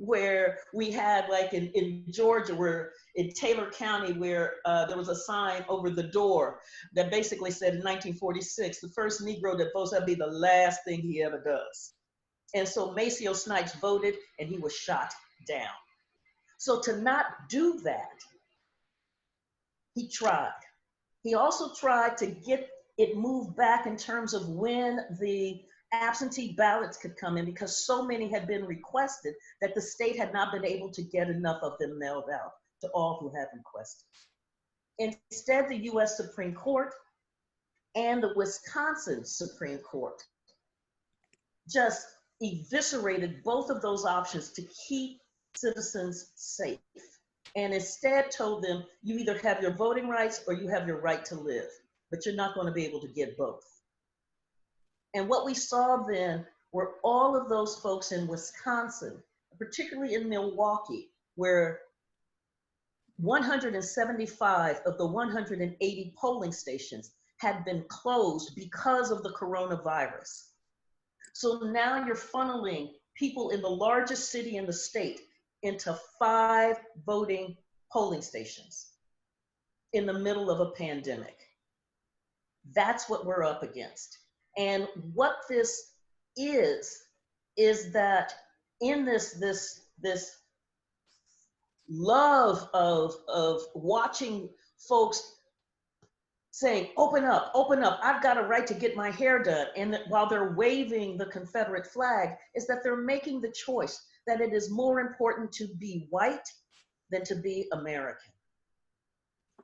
where we had, like in Georgia, where in Taylor County, where there was a sign over the door that basically said in 1946, the first Negro that votes, that'll be the last thing he ever does. And so Maceo Snipes voted and he was shot down. So to not do that, he tried. He also tried to get it moved back in terms of when the absentee ballots could come in, because so many had been requested that the state had not been able to get enough of them mailed out to all who had requested. Instead, the US Supreme Court and the Wisconsin Supreme Court just eviscerated both of those options to keep citizens safe, and instead told them, you either have your voting rights or you have your right to live, but you're not going to be able to get both. And what we saw then were all of those folks in Wisconsin, particularly in Milwaukee, where 175 of the 180 polling stations had been closed because of the coronavirus. So now you're funneling people in the largest city in the state into 5 voting polling stations in the middle of a pandemic. That's what we're up against. And what this is that in this love of watching folks saying, open up, I've got a right to get my hair done. And that while they're waving the Confederate flag, is that they're making the choice that it is more important to be white than to be American.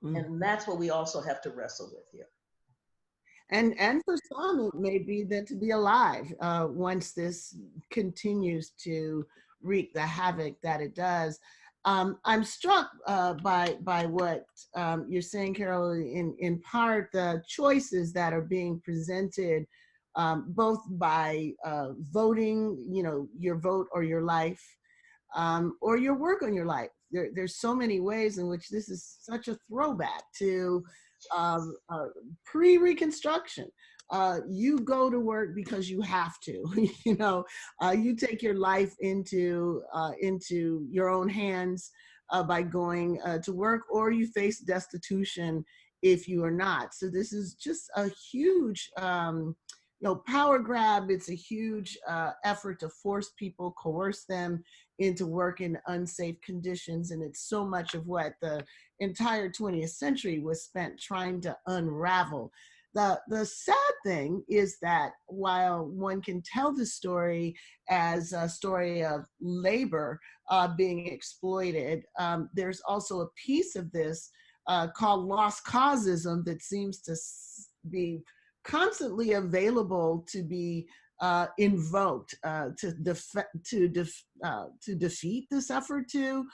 And that's what we also have to wrestle with here. And for some, it may be that to be alive once this continues to wreak the havoc that it does. I'm struck by what you're saying, Carol, in part, the choices that are being presented both by voting, your vote or your life, or your work on your life. There's so many ways in which this is such a throwback to pre-Reconstruction. You go to work because you have to. You take your life into your own hands by going to work, or you face destitution if you are not. So this is just a huge power grab. It's a huge effort to force people, coerce them into work in unsafe conditions. And it's so much of what the entire 20th century was spent trying to unravel. The sad thing is that while one can tell the story as a story of labor being exploited, there's also a piece of this called lost causism that seems to be constantly available to be invoked to defeat this effort to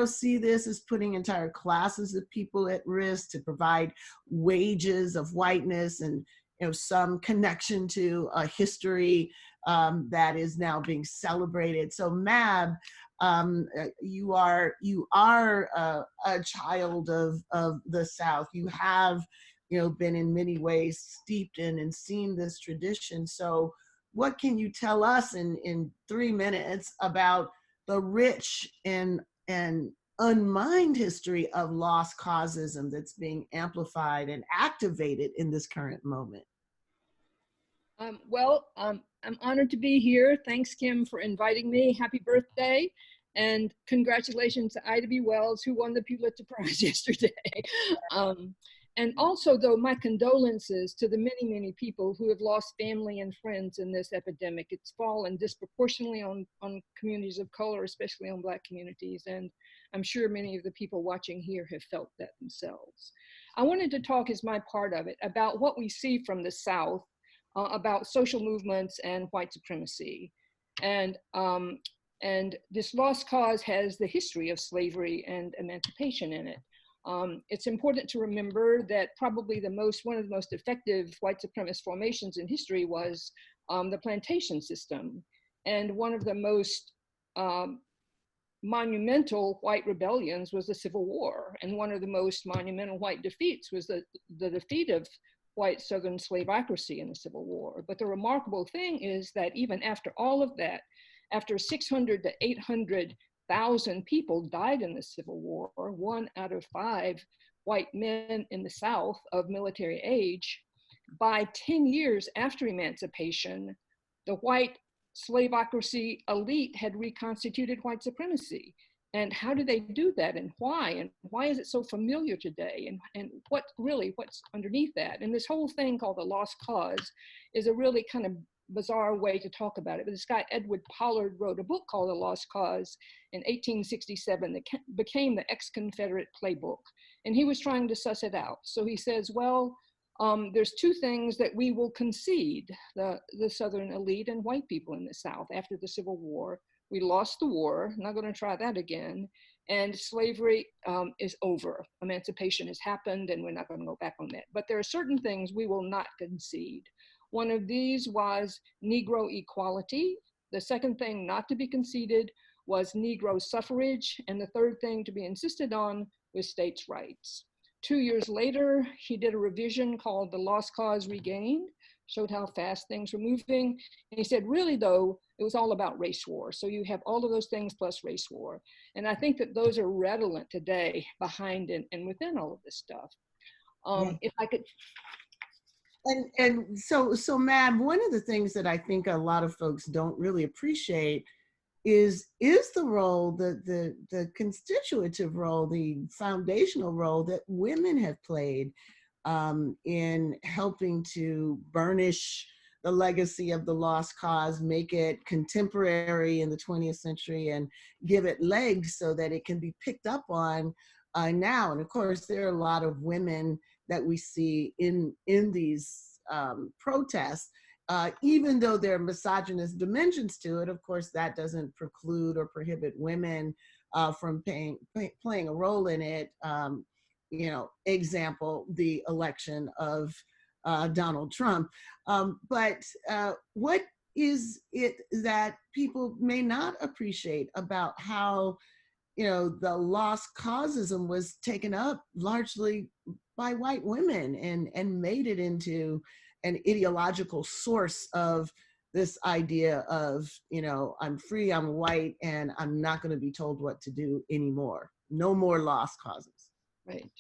see this as putting entire classes of people at risk, to provide wages of whiteness and some connection to a history that is now being celebrated. So Mab, you are a child of the South. You have been in many ways steeped in and seen this tradition. So what can you tell us in 3 minutes about the rich and unmined history of lost causism that's being amplified and activated in this current moment? I'm honored to be here. Thanks, Kim, for inviting me. Happy birthday. And congratulations to Ida B. Wells, who won the Pulitzer Prize yesterday. And also, though, my condolences to the many, many people who have lost family and friends in this epidemic. It's fallen disproportionately on communities of color, especially on Black communities. And I'm sure many of the people watching here have felt that themselves. I wanted to talk, as my part of it, about what we see from the South, about social movements and white supremacy. And this lost cause has the history of slavery and emancipation in it. It's important to remember that probably one of the most effective white supremacist formations in history was the plantation system. And one of the most monumental white rebellions was the Civil War. And one of the most monumental white defeats was the defeat of white Southern slaveocracy in the Civil War. But the remarkable thing is that even after all of that, after 600 to 800,000 people died in the Civil War, 1 out of 5 white men in the South of military age, by 10 years after emancipation, the white slaveocracy elite had reconstituted white supremacy. And how do they do that, and why? And why is it so familiar today? And what's underneath that? And this whole thing called the lost cause is a really kind of bizarre way to talk about it. But this guy, Edward Pollard, wrote a book called The Lost Cause in 1867 that became the ex-Confederate playbook. And he was trying to suss it out. So he says, well, there's two things that we will concede, the Southern elite and white people in the South after the Civil War. We lost the war, not going to try that again. And slavery is over. Emancipation has happened, and we're not going to go back on that. But there are certain things we will not concede. One of these was Negro equality. The second thing not to be conceded was Negro suffrage. And the third thing to be insisted on was states' rights. 2 years later, he did a revision called The Lost Cause Regained, showed how fast things were moving. And he said, really though, it was all about race war. So you have all of those things plus race war. And I think that those are redolent today behind and within all of this stuff. If I could. And so Mad, one of the things that I think a lot of folks don't really appreciate is the role, the constitutive role, the foundational role that women have played in helping to burnish the legacy of the lost cause, make it contemporary in the 20th century, and give it legs so that it can be picked up on now. And of course, there are a lot of women that we see in these protests, even though there are misogynist dimensions to it. Of course, that doesn't preclude or prohibit women from playing a role in it. Example, the election of Donald Trump. But what is it that people may not appreciate about how, the lost causism was taken up largely by white women and made it into an ideological source of this idea of, I'm free, I'm white, and I'm not going to be told what to do anymore. No more lost causes. Right.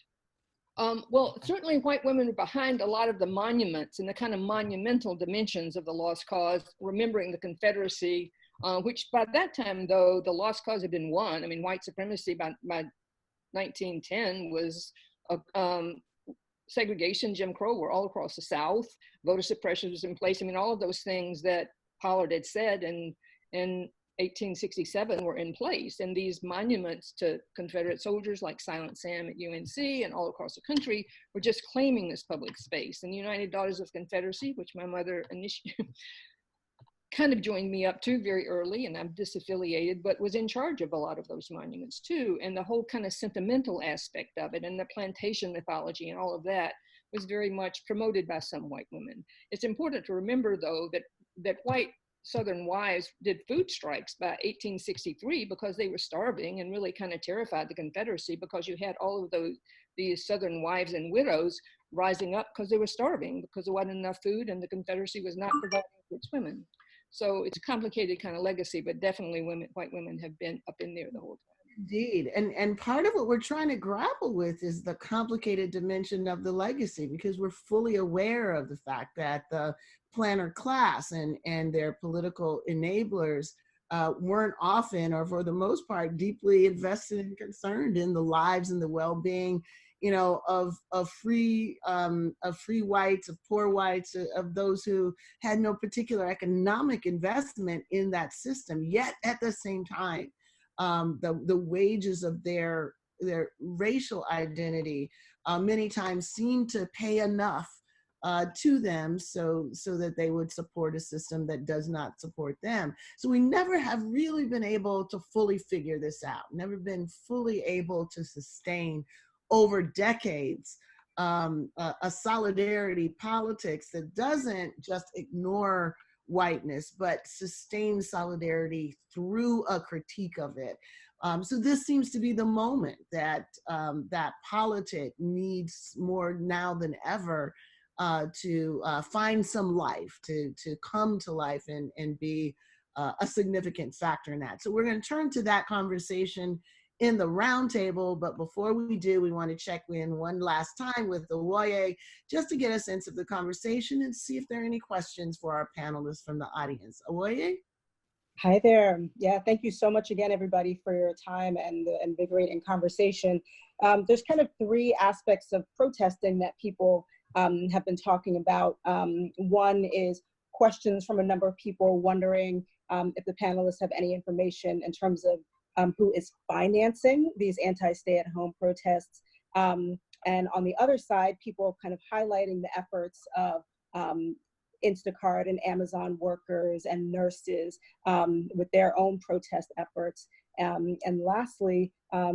Well, certainly white women are behind a lot of the monuments and the kind of monumental dimensions of the lost cause, remembering the Confederacy, which by that time, though, the lost cause had been won. I mean, white supremacy by 1910 was segregation, Jim Crow were all across the South. Voter suppression was in place. I mean, all of those things that Pollard had said in 1867 were in place. And these monuments to Confederate soldiers like Silent Sam at UNC and all across the country were just claiming this public space. And the United Daughters of Confederacy, which my mother kind of joined me up to very early, and I'm disaffiliated, but was in charge of a lot of those monuments too. And the whole kind of sentimental aspect of it and the plantation mythology and all of that was very much promoted by some white women. It's important to remember, though, that white Southern wives did food strikes by 1863 because they were starving, and really kind of terrified the Confederacy because you had all of these Southern wives and widows rising up because they were starving, because there wasn't enough food and the Confederacy was not providing for its women. So it's a complicated kind of legacy, but definitely white women have been up in there the whole time. Indeed. And part of what we're trying to grapple with is the complicated dimension of the legacy, because we're fully aware of the fact that the planter class and their political enablers weren't often, or for the most part, deeply invested and concerned in the lives and the well-being, of free whites, of poor whites, of those who had no particular economic investment in that system. Yet at the same time, the wages of their racial identity many times seem to pay enough to them so that they would support a system that does not support them. So we never have really been able to fully figure this out, never been fully able to sustain over decades a solidarity politics that doesn't just ignore whiteness, but sustains solidarity through a critique of it. So this seems to be the moment that that politic needs more now than ever to find some life, to come to life and be a significant factor in that. So we're going to turn to that conversation in the roundtable, but before we do, we want to check in one last time with Owoye just to get a sense of the conversation and see if there are any questions for our panelists from the audience. Owoye? Hi there. Yeah, thank you so much again, everybody, for your time and the invigorating conversation. There's kind of three aspects of protesting that people have been talking about. One is questions from a number of people wondering if the panelists have any information in terms of who is financing these anti-stay-at-home protests. And on the other side, people kind of highlighting the efforts of Instacart and Amazon workers and nurses with their own protest efforts. And lastly,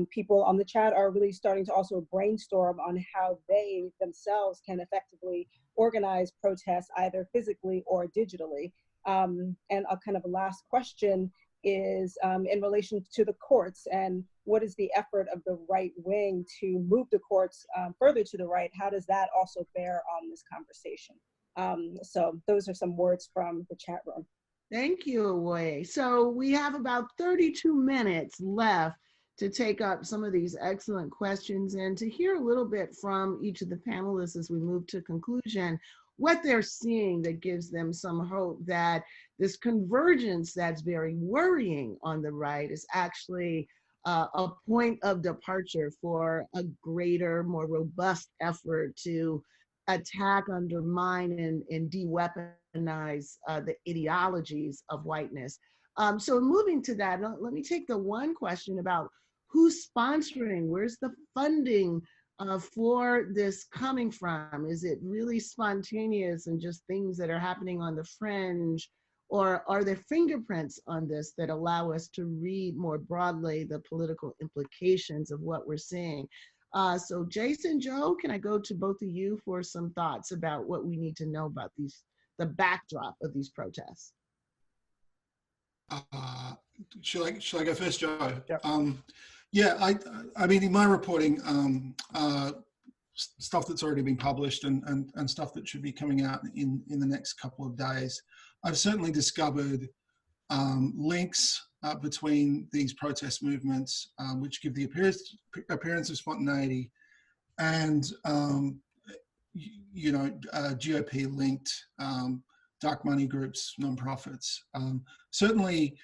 people on the chat are really starting to also brainstorm on how they themselves can effectively organize protests either physically or digitally. And a kind of a last question is in relation to the courts and what is the effort of the right wing to move the courts further to the right? How does that also bear on this conversation? So those are some words from the chat room. Thank you, Owoye. So we have about 32 minutes left to take up some of these excellent questions and to hear a little bit from each of the panelists as we move to conclusion, what they're seeing that gives them some hope that this convergence that's very worrying on the right is actually a point of departure for a greater, more robust effort to attack, undermine, and de-weaponize the ideologies of whiteness. So moving to that, let me take the one question about who's sponsoring, where's the funding for this coming from? Is it really spontaneous and just things that are happening on the fringe? Or are there fingerprints on this that allow us to read more broadly the political implications of what we're seeing? So Jason, Joe, can I go to both of you for some thoughts about what we need to know about the backdrop of these protests? Shall I go first, Joe? Yep. Yeah, I mean, in my reporting, stuff that's already been published and stuff that should be coming out in the next couple of days, I've certainly discovered links between these protest movements, which give the appearance of spontaneity and, GOP-linked dark money groups, nonprofits. Certainly,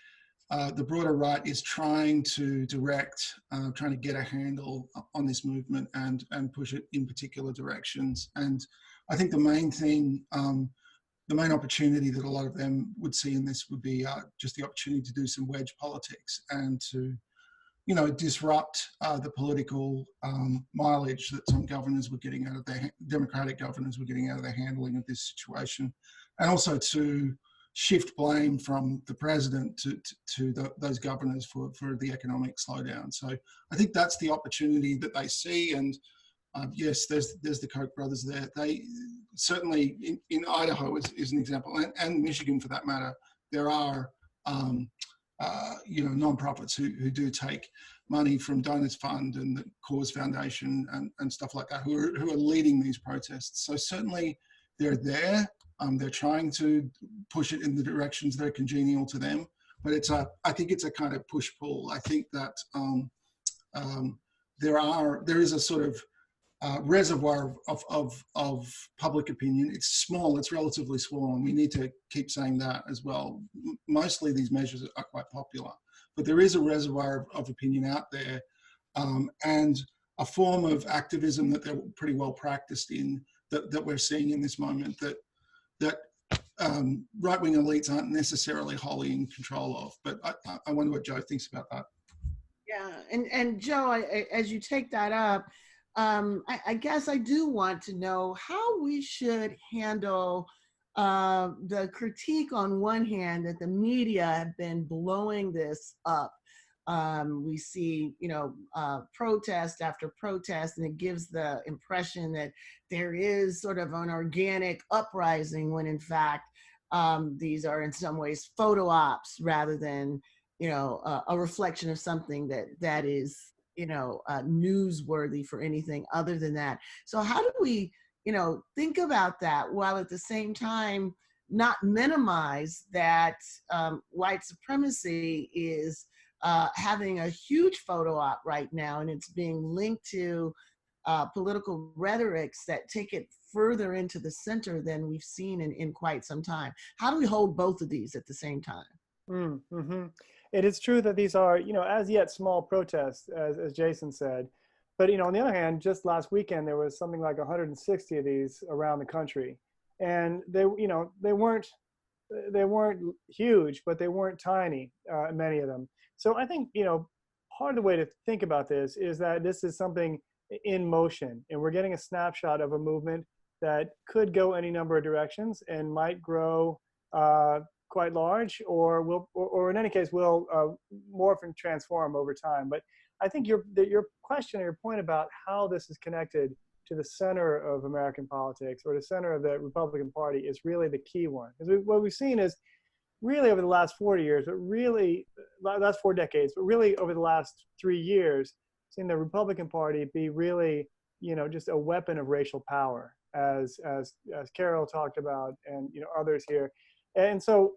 the broader right is trying to trying to get a handle on this movement and push it in particular directions. And I think the main thing, the main opportunity that a lot of them would see in this would be just the opportunity to do some wedge politics and to, disrupt the political mileage that some governors were getting out of their, Democratic governors were getting out of their handling of this situation, and also to shift blame from the president to those governors for the economic slowdown. So I think that's the opportunity that they see. And yes, there's the Koch brothers there. They certainly in Idaho is an example, and Michigan for that matter. There are nonprofits who do take money from Donors Fund and the Cause Foundation and stuff like that, who are leading these protests. So certainly they're there. They're trying to push it in the directions that are congenial to them, but I think it's a kind of push-pull. I think that there is a sort of reservoir of public opinion. It's small, it's relatively small, and we need to keep saying that as well. Mostly these measures are quite popular, but there is a reservoir of opinion out there, and a form of activism that they're pretty well practiced in, that we're seeing in this moment, that right-wing elites aren't necessarily wholly in control of. But I wonder what Joe thinks about that. Yeah, and Joe, as you take that up, I guess I do want to know how we should handle the critique on one hand that the media have been blowing this up. We see, protest after protest, and it gives the impression that there is sort of an organic uprising when in fact these are in some ways photo ops rather than, a reflection of something that is, newsworthy for anything other than that. So how do we, think about that while at the same time not minimize that white supremacy is having a huge photo op right now, and it's being linked to political rhetorics that take it further into the center than we've seen in quite some time. How do we hold both of these at the same time? Mm-hmm. It is true that these are, as yet small protests, as Jason said. But, on the other hand, just last weekend, there was something like 160 of these around the country. And they weren't huge, but they weren't tiny, many of them. So I think, part of the way to think about this is that this is something in motion, and we're getting a snapshot of a movement that could go any number of directions and might grow quite large, or in any case will morph and transform over time. But I think your question or your point about how this is connected to the center of American politics or the center of the Republican Party is really the key one. Because what we've seen is really over the last 40 years, but really last 4 decades, but really over the last 3 years, seen the Republican Party be really, just a weapon of racial power, as Carol talked about, and others here. And so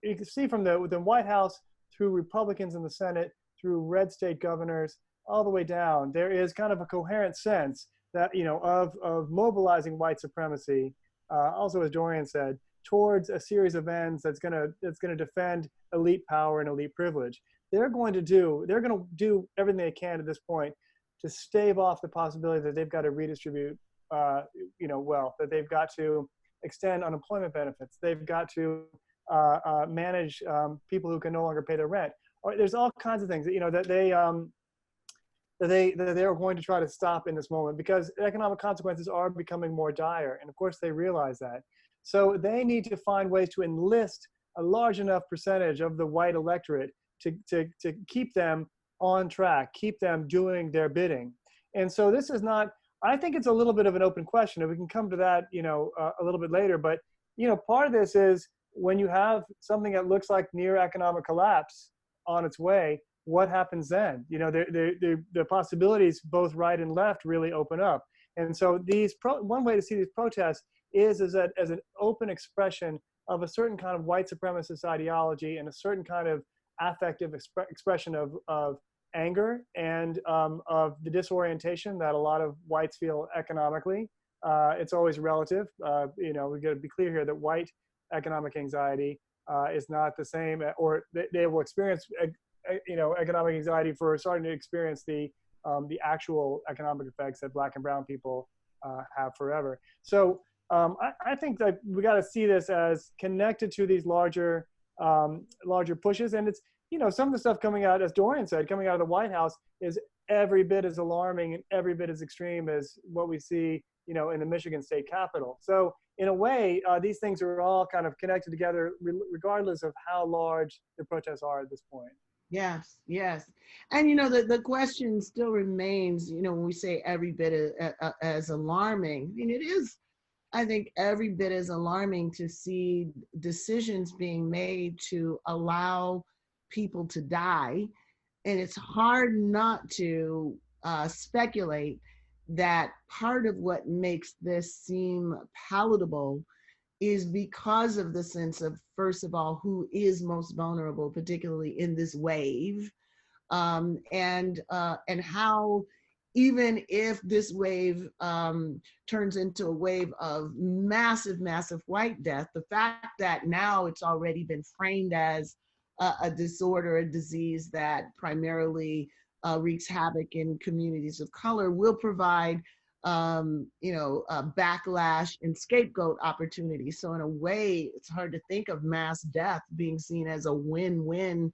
you can see from the White House through Republicans in the Senate, through red state governors, all the way down, there is kind of a coherent sense that, of mobilizing white supremacy, also as Dorian said, towards a series of ends that's gonna defend elite power and elite privilege. They're going to do everything they can at this point to stave off the possibility that they've got to redistribute, wealth, that they've got to extend unemployment benefits, they've got to manage people who can no longer pay their rent. Or there's all kinds of things that they are going to try to stop in this moment, because economic consequences are becoming more dire, and of course they realize that. So they need to find ways to enlist a large enough percentage of the white electorate to keep them on track, keep them doing their bidding. And so this is not, I think it's a little bit of an open question, and we can come to that, a little bit later. But, part of this is when you have something that looks like near economic collapse on its way, what happens then? The possibilities, both right and left, really open up. And so one way to see these protests is that as an open expression of a certain kind of white supremacist ideology and a certain kind of affective expression of anger and of the disorientation that a lot of whites feel economically. It's always relative. We got to be clear here that white economic anxiety is not the same, or they will experience, economic anxiety for starting to experience the actual economic effects that Black and brown people have forever. So I think that we got to see this as connected to these larger pushes, and it's some of the stuff coming out, as Dorian said, coming out of the White House is every bit as alarming and every bit as extreme as what we see in the Michigan State Capitol. So in a way, these things are all kind of connected together, regardless of how large the protests are at this point. Yes, yes. And, the question still remains, when we say every bit as alarming, it is, I think, every bit as alarming to see decisions being made to allow people to die. And it's hard not to speculate that part of what makes this seem palatable is because of the sense of, first of all, who is most vulnerable, particularly in this wave, and how even if this wave turns into a wave of massive, massive white death, the fact that now it's already been framed as a disorder, a disease that primarily wreaks havoc in communities of color will provide, backlash and scapegoat opportunities. So in a way, it's hard to think of mass death being seen as a win-win,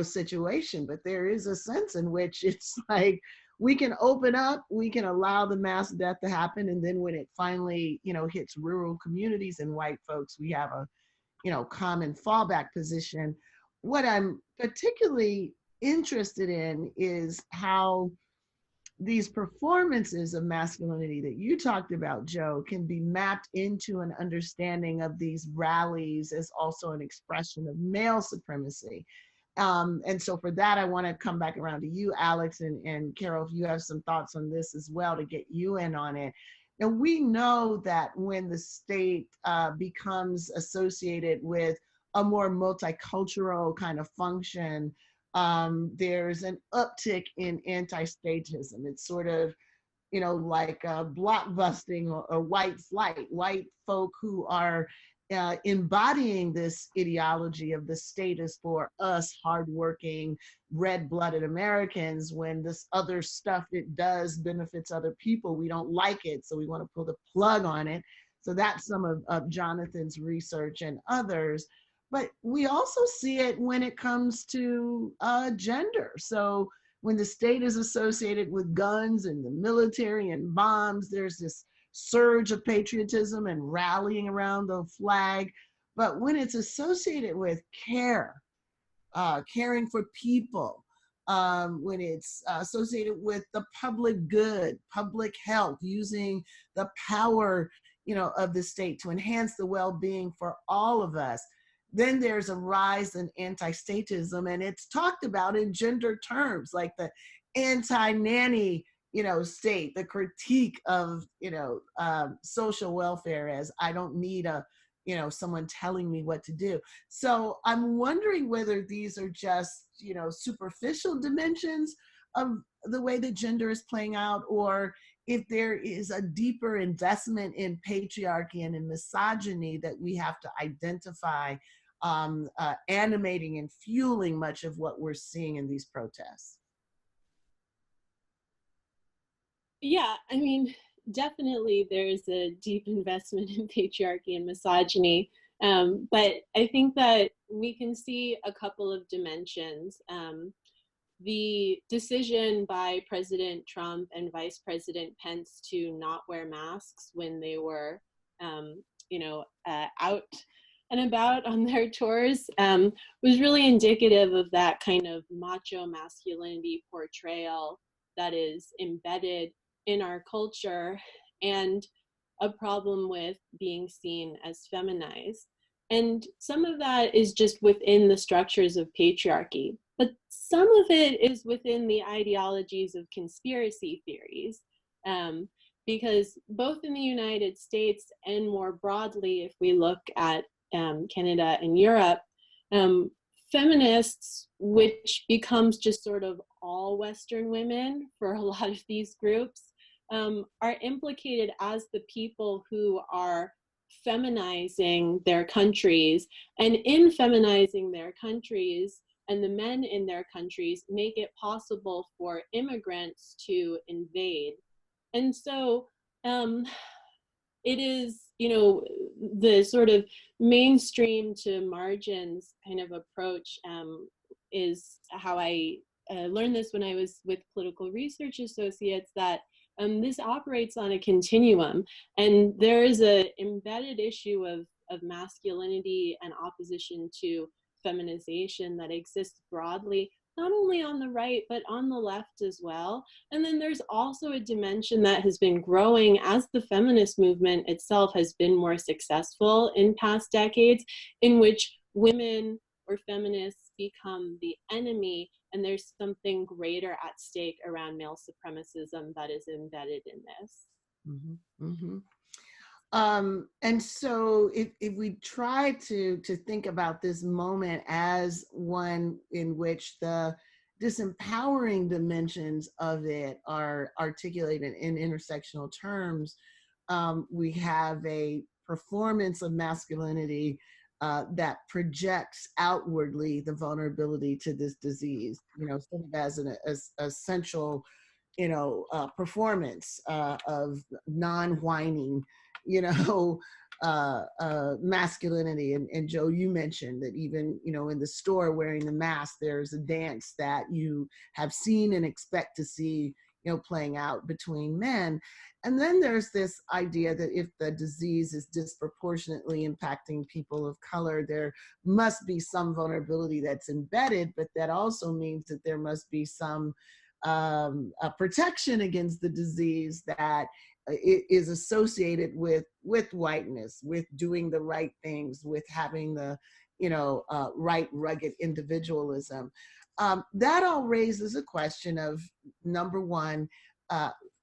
situation. But there is a sense in which it's like, we can open up, we can allow the mass death to happen. And then when it finally, hits rural communities and white folks, we have a, common fallback position. What I'm particularly interested in is how these performances of masculinity that you talked about, Joe, can be mapped into an understanding of these rallies as also an expression of male supremacy. And so for that, I want to come back around to you, Alex, and Carol, if you have some thoughts on this as well, to get you in on it. And we know that when the state becomes associated with a more multicultural kind of function, there's an uptick in anti-statism. It's sort of, like blockbusting or white flight, white folk who are embodying this ideology of the state is for us hardworking, red-blooded Americans. When this other stuff it does benefits other people, we don't like it, so we want to pull the plug on it. So that's some of Jonathan's research and others. But we also see it when it comes to gender. So when the state is associated with guns and the military and bombs, there's this surge of patriotism and rallying around the flag. But when it's associated with care, caring for people, when it's associated with the public good, public health, using the power, of the state to enhance the well-being for all of us, then there's a rise in anti-statism, and it's talked about in gender terms, like the anti-nanny, state, the critique of, social welfare as I don't need someone telling me what to do. So I'm wondering whether these are just, superficial dimensions of the way that gender is playing out, or if there is a deeper investment in patriarchy and in misogyny that we have to identify, animating and fueling much of what we're seeing in these protests. Yeah, I mean, definitely there's a deep investment in patriarchy and misogyny, but I think that we can see a couple of dimensions. The decision by President Trump and Vice President Pence to not wear masks when they were, out and about on their tours was really indicative of that kind of macho masculinity portrayal that is embedded in our culture, and a problem with being seen as feminized. And some of that is just within the structures of patriarchy, but some of it is within the ideologies of conspiracy theories. Because both in the United States and more broadly, if we look at Canada and Europe, feminists, which becomes just sort of all Western women for a lot of these groups, are implicated as the people who are feminizing their countries, and in feminizing their countries, and the men in their countries make it possible for immigrants to invade. And so it is, the sort of mainstream to margins kind of approach is how I learned this when I was with political research associates, that this operates on a continuum, and there is an embedded issue of masculinity and opposition to feminization that exists broadly, not only on the right, but on the left as well. And then there's also a dimension that has been growing as the feminist movement itself has been more successful in past decades, in which women or feminists become the enemy, and there's something greater at stake around male supremacism that is embedded in this. Mm-hmm, mm-hmm. And so if we try to think about this moment as one in which the disempowering dimensions of it are articulated in intersectional terms. We have a performance of masculinity that projects outwardly the vulnerability to this disease, sort of as an essential, performance of non-whining, masculinity. And Joe, you mentioned that even, in the store wearing the mask, there's a dance that you have seen and expect to see, playing out between men. And then there's this idea that if the disease is disproportionately impacting people of color, there must be some vulnerability that's embedded, but that also means that there must be some protection against the disease that is associated with whiteness, with doing the right things, with having the, right rugged individualism. That all raises a question of, number one,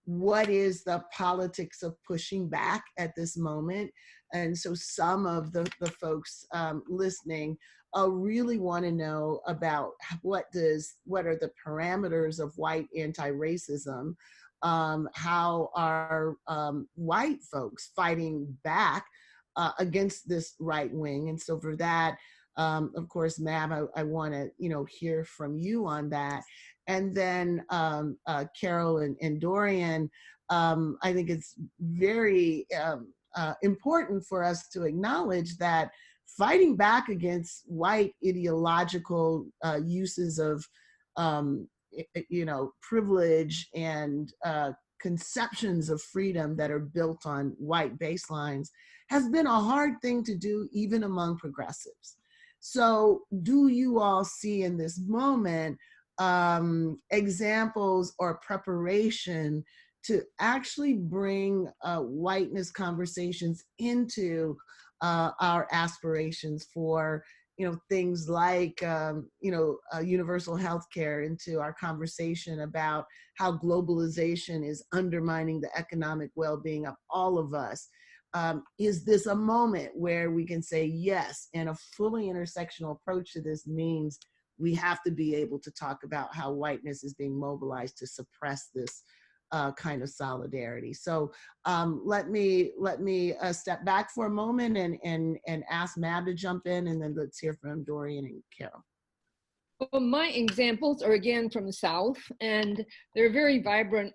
what is the politics of pushing back at this moment? And so some of the folks listening really want to know about what are the parameters of white anti-racism? How are white folks fighting back against this right wing? And so for that, of course, Mab, I want to hear from you on that. And then Carol and Dorian, I think it's very important for us to acknowledge that fighting back against white ideological uses of privilege and conceptions of freedom that are built on white baselines has been a hard thing to do even among progressives. So do you all see in this moment examples or preparation to actually bring whiteness conversations into our aspirations for things like universal health care, into our conversation about how globalization is undermining the economic well-being of all of us? Is this a moment where we can say yes, and a fully intersectional approach to this means we have to be able to talk about how whiteness is being mobilized to suppress this kind of solidarity? So let me step back for a moment and ask Mab to jump in, and then let's hear from Dorian and Carol. Well, my examples are again from the South, and there are very vibrant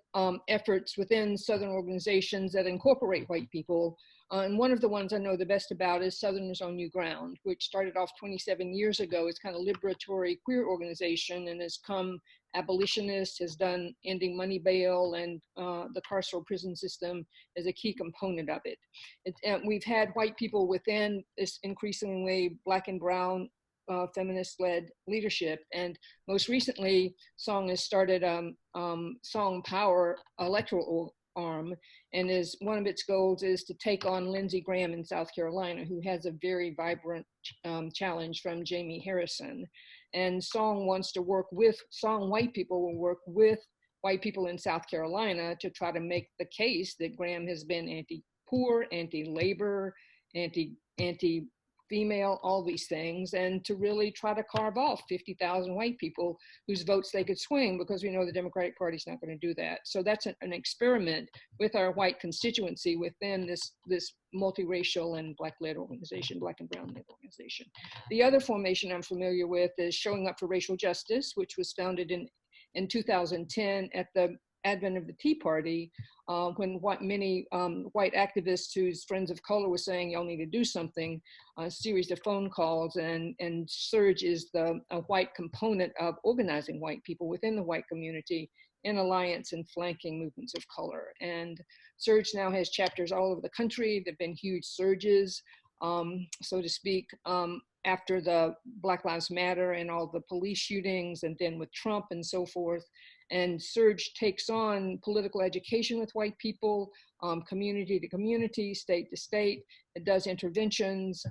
efforts within Southern organizations that incorporate white people. And one of the ones I know the best about is Southerners on New Ground, which started off 27 years ago as kind of liberatory queer organization and has come abolitionist, has done ending money bail and the carceral prison system as a key component of it. We've had white people within this increasingly Black and brown feminist-led leadership, and most recently, Song has started Song Power electoral arm, and one of its goals is to take on Lindsey Graham in South Carolina, who has a very vibrant challenge from Jamie Harrison. And Song wants to work with white people will work with white people in South Carolina to try to make the case that Graham has been anti-poor, anti-labor, anti-female, all these things, and to really try to carve off 50,000 white people whose votes they could swing, because we know the Democratic Party's not going to do that. So that's an experiment with our white constituency within this multiracial and Black-led organization, Black and brown-led organization. The other formation I'm familiar with is Showing Up for Racial Justice, which was founded in 2010 at the advent of the Tea Party, when many white activists whose friends of color were saying, y'all need to do something, a series of phone calls, and Surge is a white component of organizing white people within the white community in alliance and flanking movements of color. And Surge now has chapters all over the country. There've been huge surges, so to speak, after the Black Lives Matter and all the police shootings, and then with Trump and so forth. And Surge takes on political education with white people, community to community, state to state. It does interventions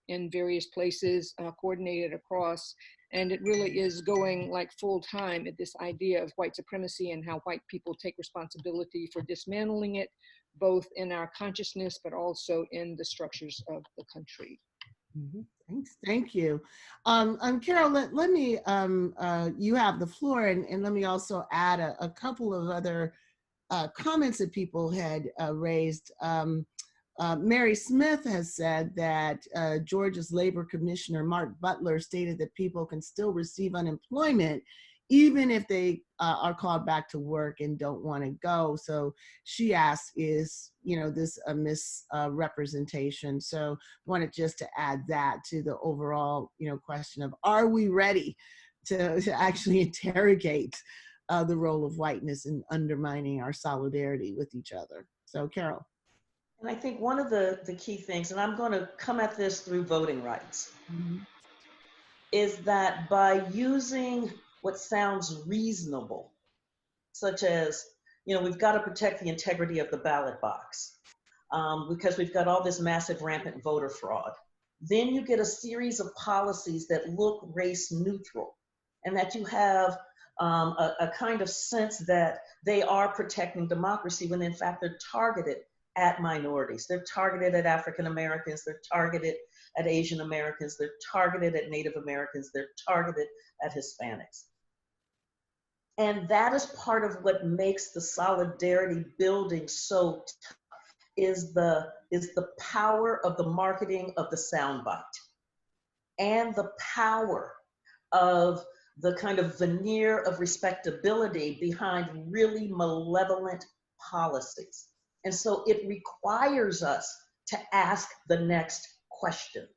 in various places, coordinated across. And it really is going like full time at this idea of white supremacy and how white people take responsibility for dismantling it, both in our consciousness, but also in the structures of the country. Thanks. Thank you. Carol, let me, you have the floor, and let me also add a couple of other comments that people had raised. Mary Smith has said that Georgia's labor commissioner, Mark Butler, stated that people can still receive unemployment even if they are called back to work and don't want to go. So she asked, is this a misrepresentation? So wanted just to add that to the overall question of, are we ready to actually interrogate the role of whiteness in undermining our solidarity with each other? So Carol. And I think one of the key things, and I'm going to come at this through voting rights, is that by using what sounds reasonable, such as, we've got to protect the integrity of the ballot box because we've got all this massive rampant voter fraud. Then you get a series of policies that look race neutral, and that you have a kind of sense that they are protecting democracy when in fact they're targeted at minorities. They're targeted at African Americans, they're targeted at Asian Americans, they're targeted at Native Americans, they're targeted at Hispanics. And that is part of what makes the solidarity building so tough, is the power of the marketing of the soundbite and the power of the kind of veneer of respectability behind really malevolent policies. And so it requires us to ask the next question.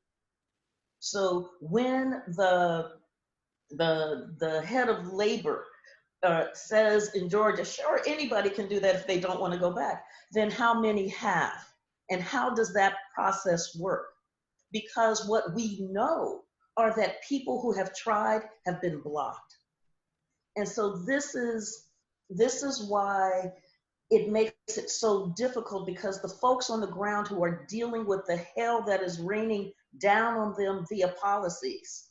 So when the head of labor says in Georgia, sure, anybody can do that if they don't want to go back, then how many have? And how does that process work? Because what we know are that people who have tried have been blocked. And so this is why it makes it so difficult, because the folks on the ground who are dealing with the hell that is raining down on them via policies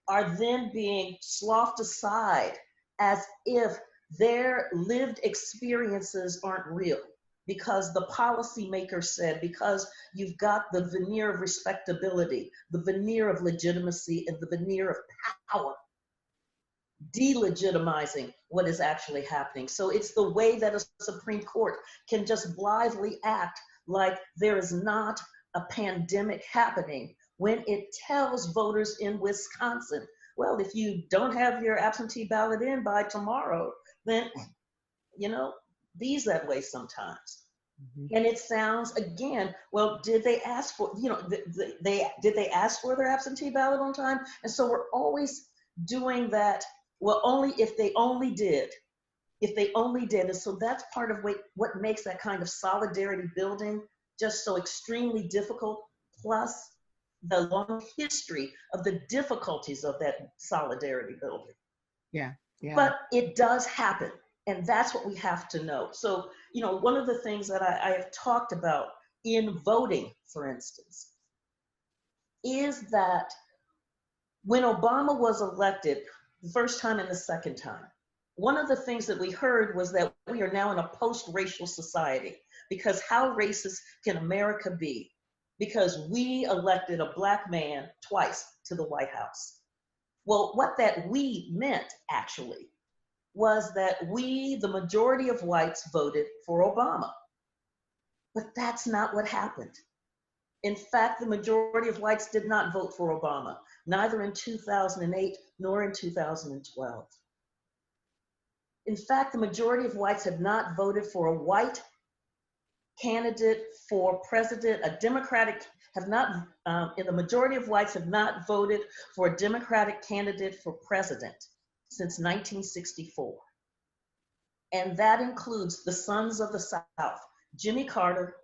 are then being sloughed aside as if their lived experiences aren't real, because the policymaker said, because you've got the veneer of respectability, the veneer of legitimacy, and the veneer of power, delegitimizing what is actually happening. So it's the way that a Supreme Court can just blithely act like there is not a pandemic happening when it tells voters in Wisconsin, well, if you don't have your absentee ballot in by tomorrow, then, these that way sometimes. And it sounds, again, well, did they ask for, did they ask for their absentee ballot on time? And so we're always doing that. Well, only if they only did. And so that's part of what makes that kind of solidarity building just so extremely difficult, plus the long history of the difficulties of that solidarity building. Yeah. But it does happen, and that's what we have to know. So, one of the things that I have talked about in voting, for instance, is that when Obama was elected, the first time and the second time, one of the things that we heard was that we are now in a post-racial society, because how racist can America be? Because we elected a Black man twice to the White House. Well, what that we meant actually was that we, the majority of whites, voted for Obama. But that's not what happened. In fact, the majority of whites did not vote for Obama, neither in 2008 nor in 2012. In fact, the majority of whites have not voted for a white candidate for president, a Democratic, have not, the majority of whites have not voted for a Democratic candidate for president since 1964. And that includes the sons of the South, Jimmy Carter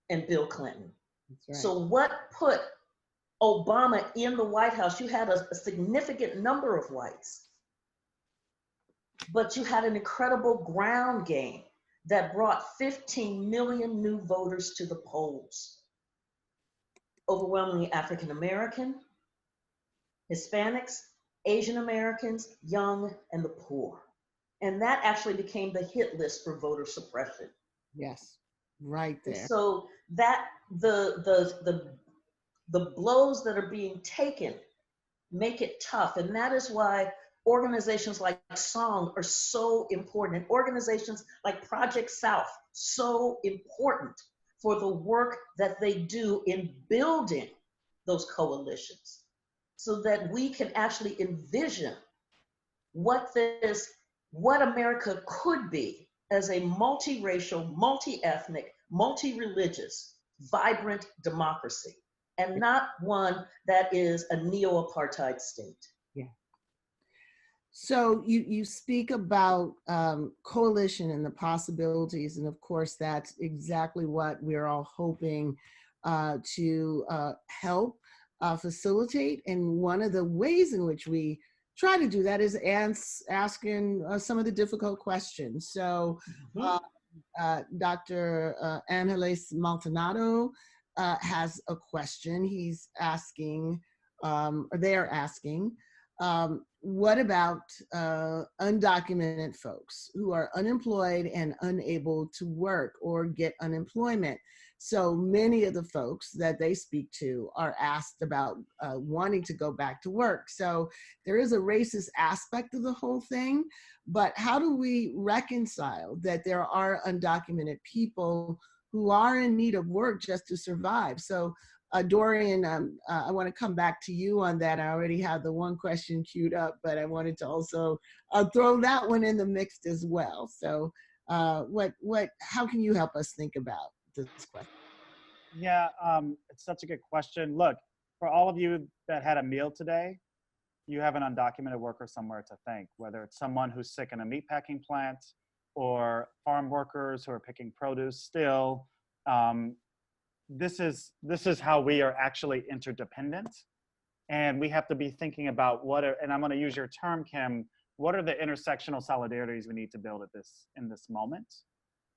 and Bill Clinton. Right. So what put Obama in the White House? You had a significant number of whites, but you had an incredible ground game that brought 15 million new voters to the polls. Overwhelmingly African American, Hispanics, Asian Americans, young, and the poor. And that actually became the hit list for voter suppression. Yes, right there. So that the the blows that are being taken make it tough. And that is why organizations like Song are so important, and organizations like Project South, so important for the work that they do in building those coalitions, so that we can actually envision what America could be as a multiracial, multi-ethnic, multi-religious, vibrant democracy, and not one that is a neo-apartheid state. Yeah. So you speak about coalition and the possibilities, and of course that's exactly what we're all hoping to help facilitate. And one of the ways in which we try to do that is asking some of the difficult questions. So Dr. Angeles Maldonado has a question. He's asking, or they're asking, what about undocumented folks who are unemployed and unable to work or get unemployment? So many of the folks that they speak to are asked about wanting to go back to work. So there is a racist aspect of the whole thing, but how do we reconcile that there are undocumented people who are in need of work just to survive? So Dorian, I want to come back to you on that. I already have the one question queued up, but I wanted to also throw that one in the mix as well. So how can you help us think about this question? Yeah, it's such a good question. Look, for all of you that had a meal today, you have an undocumented worker somewhere to thank, whether it's someone who's sick in a meatpacking plant or farm workers who are picking produce still. This is how we are actually interdependent. And we have to be thinking about and I'm going to use your term, Kim, what are the intersectional solidarities we need to build in this moment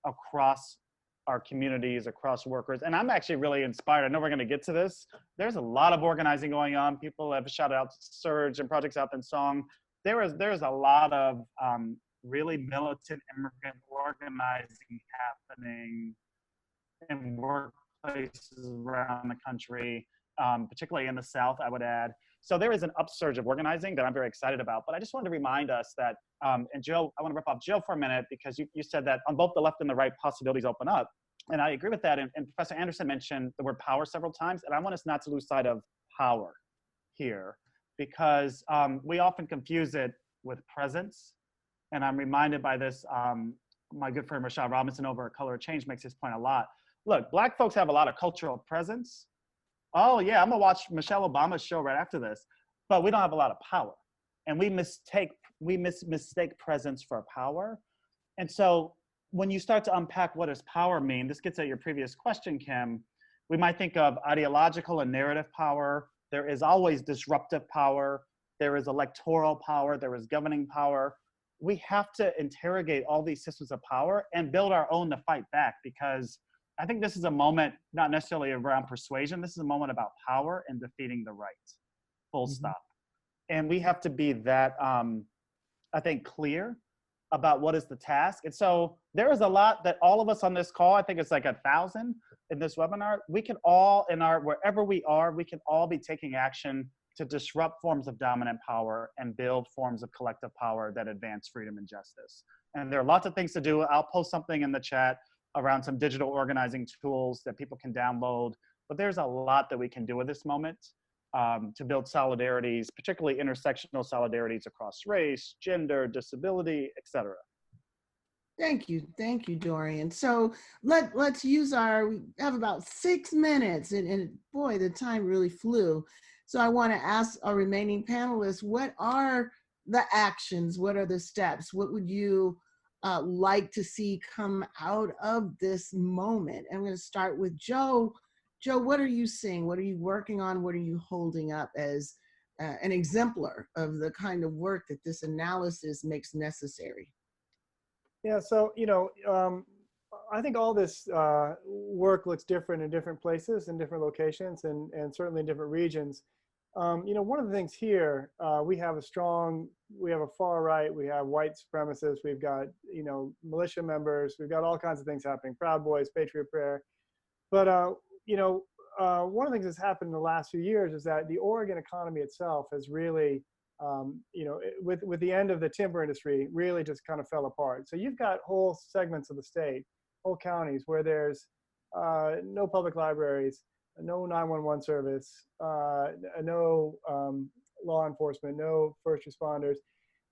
across our communities, across workers. And I'm actually really inspired. I know we're going to get to this. There's a lot of organizing going on. People have shouted out Surge and Project South and Song. There's a lot of really militant immigrant organizing happening in workplaces around the country, particularly in the South, I would add. So there is an upsurge of organizing that I'm very excited about. But I just wanted to remind us that, and Jill, I want to rip off Jill for a minute, because you said that on both the left and the right, possibilities open up. And I agree with that. And Professor Anderson mentioned the word power several times. And I want us not to lose sight of power here, because we often confuse it with presence. And I'm reminded by this, my good friend Rashad Robinson over at Color of Change makes this point a lot. Look, Black folks have a lot of cultural presence. Oh yeah, I'm gonna watch Michelle Obama's show right after this, but we don't have a lot of power, and we mistake presence for power. And so when you start to unpack what does power mean, this gets at your previous question, Kim. We might think of ideological and narrative power. There is always disruptive power. There is electoral power. There is governing power. We have to interrogate all these systems of power and build our own to fight back, because I think this is a moment, not necessarily around persuasion. This is a moment about power and defeating the right, full stop. And we have to be that, I think, clear about what is the task. And so there is a lot that all of us on this call, I think it's like 1,000 in this webinar, we can all, wherever we are, we can all be taking action to disrupt forms of dominant power and build forms of collective power that advance freedom and justice. And there are lots of things to do. I'll post something in the chat around some digital organizing tools that people can download. But there's a lot that we can do at this moment to build solidarities, particularly intersectional solidarities across race, gender, disability, et cetera. Thank you, Dorian. So let's use we have about 6 minutes, and boy, the time really flew. So I want to ask our remaining panelists, what are the actions? What are the steps? What would you like to see come out of this moment? I'm going to start with Joe. Joe, what are you seeing? What are you working on? What are you holding up as an exemplar of the kind of work that this analysis makes necessary? Yeah, so, I think all this work looks different in different places and different locations, and certainly in different regions. One of the things here, we have a far right, we have white supremacists, we've got, militia members, we've got all kinds of things happening, Proud Boys, Patriot Prayer. But, one of the things that's happened in the last few years is that the Oregon economy itself has really, with the end of the timber industry, really just kind of fell apart. So you've got whole segments of the state, whole counties where there's no public libraries, no 911 service, no law enforcement, no first responders.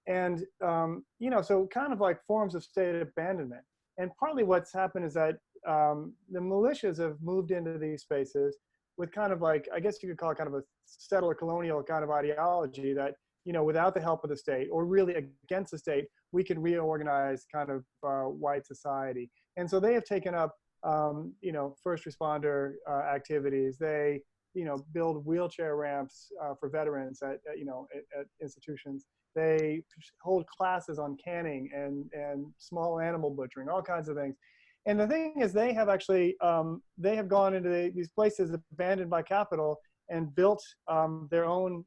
And, so kind of like forms of state abandonment. And partly what's happened is that the militias have moved into these spaces with kind of like, I guess you could call it kind of a settler colonial kind of ideology that, without the help of the state or really against the state, we can reorganize kind of white society. And so they have taken up, first responder activities. They, build wheelchair ramps for veterans at institutions. They hold classes on canning and small animal butchering, all kinds of things. And the thing is, they have actually, they have gone into these places abandoned by capital and built their own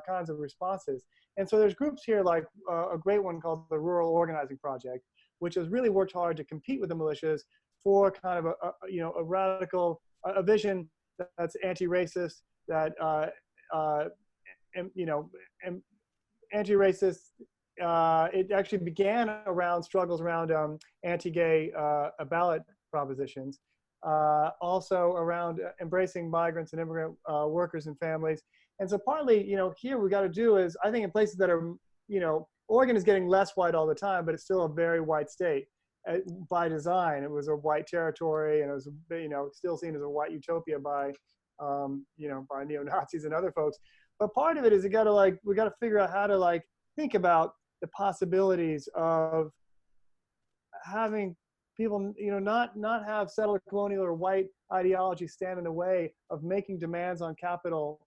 kinds of responses. And so there's groups here like a great one called the Rural Organizing Project, which has really worked hard to compete with the militias for kind of a radical, a vision that's anti-racist, that, anti-racist. It actually began around struggles around anti-gay ballot propositions, also around embracing migrants and immigrant workers and families. And so partly, here we got to do is, I think in places that are, Oregon is getting less white all the time, but it's still a very white state by design. It was a white territory, and it was, still seen as a white utopia by, by neo-Nazis and other folks. But part of it is we got to figure out how to think about the possibilities of having people, not have settler colonial or white ideology stand in the way of making demands on capital,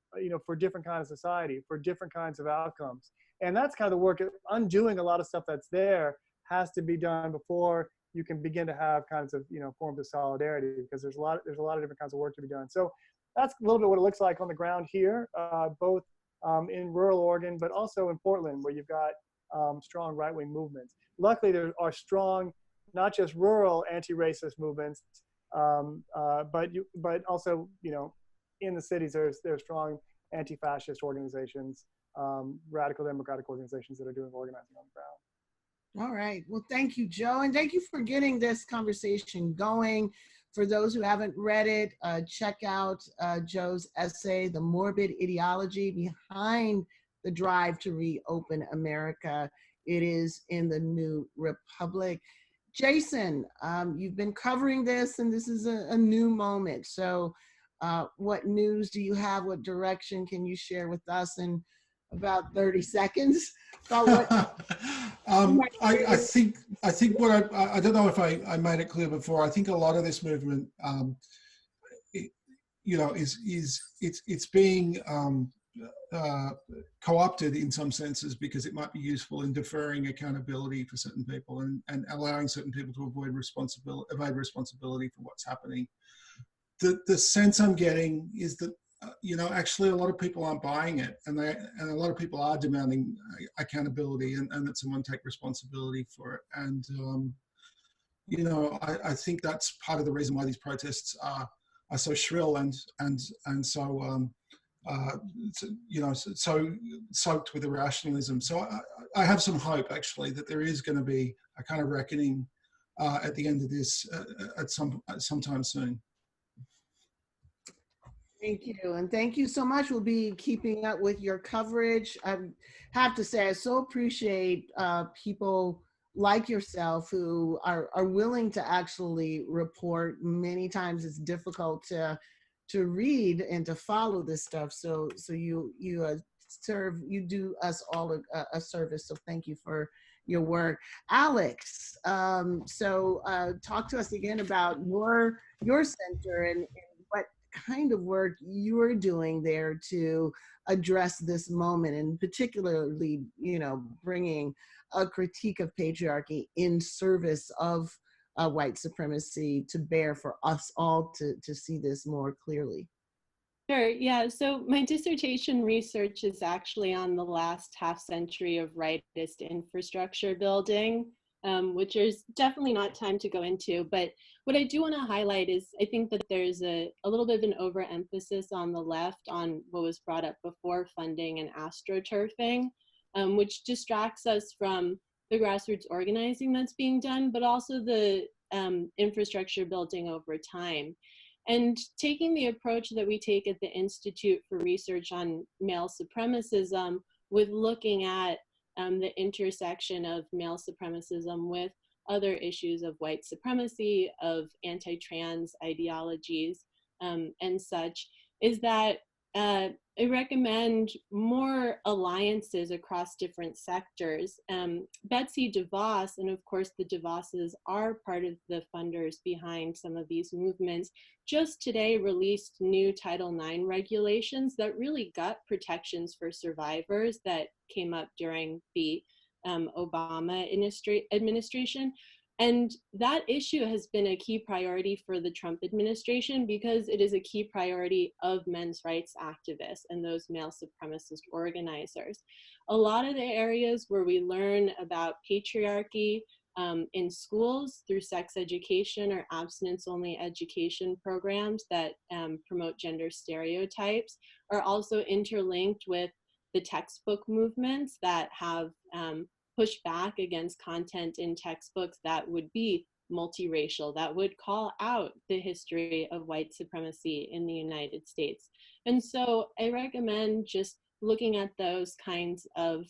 for different kinds of society, for different kinds of outcomes. And that's kind of the work of undoing a lot of stuff that's there has to be done before you can begin to have kinds of, forms of solidarity, because there's a lot of different kinds of work to be done. So that's a little bit what it looks like on the ground here, both in rural Oregon, but also in Portland, where you've got strong right-wing movements. Luckily, there are strong, not just rural anti-racist movements, but also, in the cities, there's strong anti-fascist organizations, radical democratic organizations that are doing organizing on the ground. All right. Well, thank you, Joe. And thank you for getting this conversation going. For those who haven't read it, check out Joe's essay, The Morbid Ideology Behind the Drive to Reopen America. It is in the New Republic. Jason, you've been covering this, and this is a new moment. So what news do you have? What direction can you share with us in about 30 seconds? About what I think what I don't know if I made it clear before. I think a lot of this movement, it's being co-opted in some senses because it might be useful in deferring accountability for certain people and allowing certain people to evade responsibility for what's happening. The sense I'm getting is that actually a lot of people aren't buying it, and a lot of people are demanding accountability and that someone take responsibility for it. And I think that's part of the reason why these protests are so shrill and so so soaked with irrationalism. So I have some hope actually that there is going to be a kind of reckoning at the end of this at sometime soon. Thank you, and thank you so much. We'll be keeping up with your coverage. I have to say, I so appreciate people like yourself who are willing to actually report. Many times it's difficult to read and to follow this stuff. So you do us all a service. So thank you for your work. Alex, talk to us again about your center and what kind of work you're doing there to address this moment, and particularly, bringing a critique of patriarchy in service of white supremacy to bear for us all to see this more clearly. Sure, yeah, so my dissertation research is actually on the last half century of rightist infrastructure building. which there's definitely not time to go into. But what I do want to highlight is I think that there's a little bit of an overemphasis on the left on what was brought up before, funding and astroturfing, which distracts us from the grassroots organizing that's being done, but also the infrastructure building over time. And taking the approach that we take at the Institute for Research on Male Supremacism with looking at the intersection of male supremacism with other issues of white supremacy, of anti-trans ideologies, and such, is that I recommend more alliances across different sectors. Betsy DeVos, and of course the DeVosses are part of the funders behind some of these movements, just today released new Title IX regulations that really gut protections for survivors that came up during the Obama administration. And that issue has been a key priority for the Trump administration because it is a key priority of men's rights activists and those male supremacist organizers. A lot of the areas where we learn about patriarchy in schools through sex education or abstinence-only education programs that promote gender stereotypes are also interlinked with the textbook movements that have push back against content in textbooks that would be multiracial, that would call out the history of white supremacy in the United States. And so I recommend just looking at those kinds of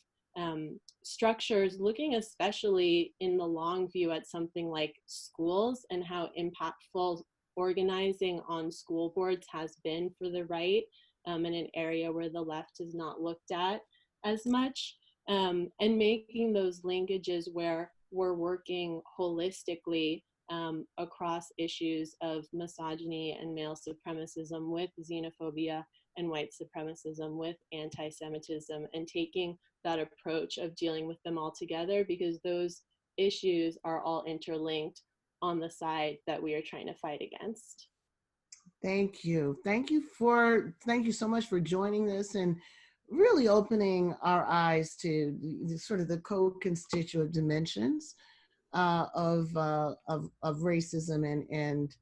structures, looking especially in the long view at something like schools and how impactful organizing on school boards has been for the right in an area where the left is not looked at as much. And making those linkages where we're working holistically across issues of misogyny and male supremacism with xenophobia and white supremacism with anti-Semitism, and taking that approach of dealing with them all together, because those issues are all interlinked on the side that we are trying to fight against. Thank you. Thank you so much for joining this and really opening our eyes to sort of the co-constituent dimensions of racism and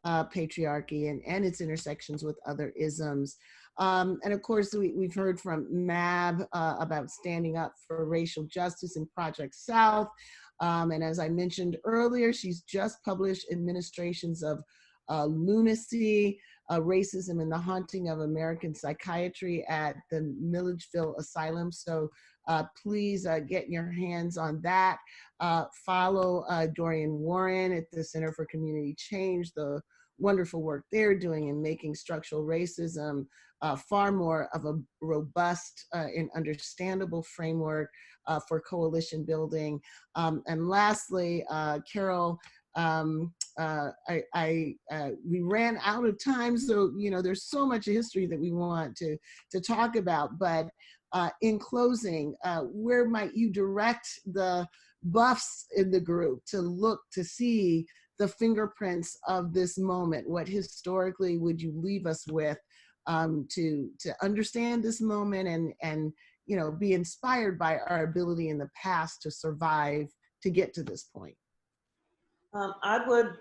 patriarchy and its intersections with other isms. And of course, we've heard from Mab about standing up for racial justice in Project South. And as I mentioned earlier, she's just published Administrations of Lunacy, Racism and the Haunting of American Psychiatry at the Milledgeville Asylum. So please get your hands on that. Follow Dorian Warren at the Center for Community Change, the wonderful work they're doing in making structural racism far more of a robust and understandable framework for coalition building. And lastly, Carol, we ran out of time, so there's so much history that we want to talk about, but in closing, where might you direct the buffs in the group to look to see the fingerprints of this moment? What historically would you leave us with to understand this moment and be inspired by our ability in the past to survive to get to this point? I would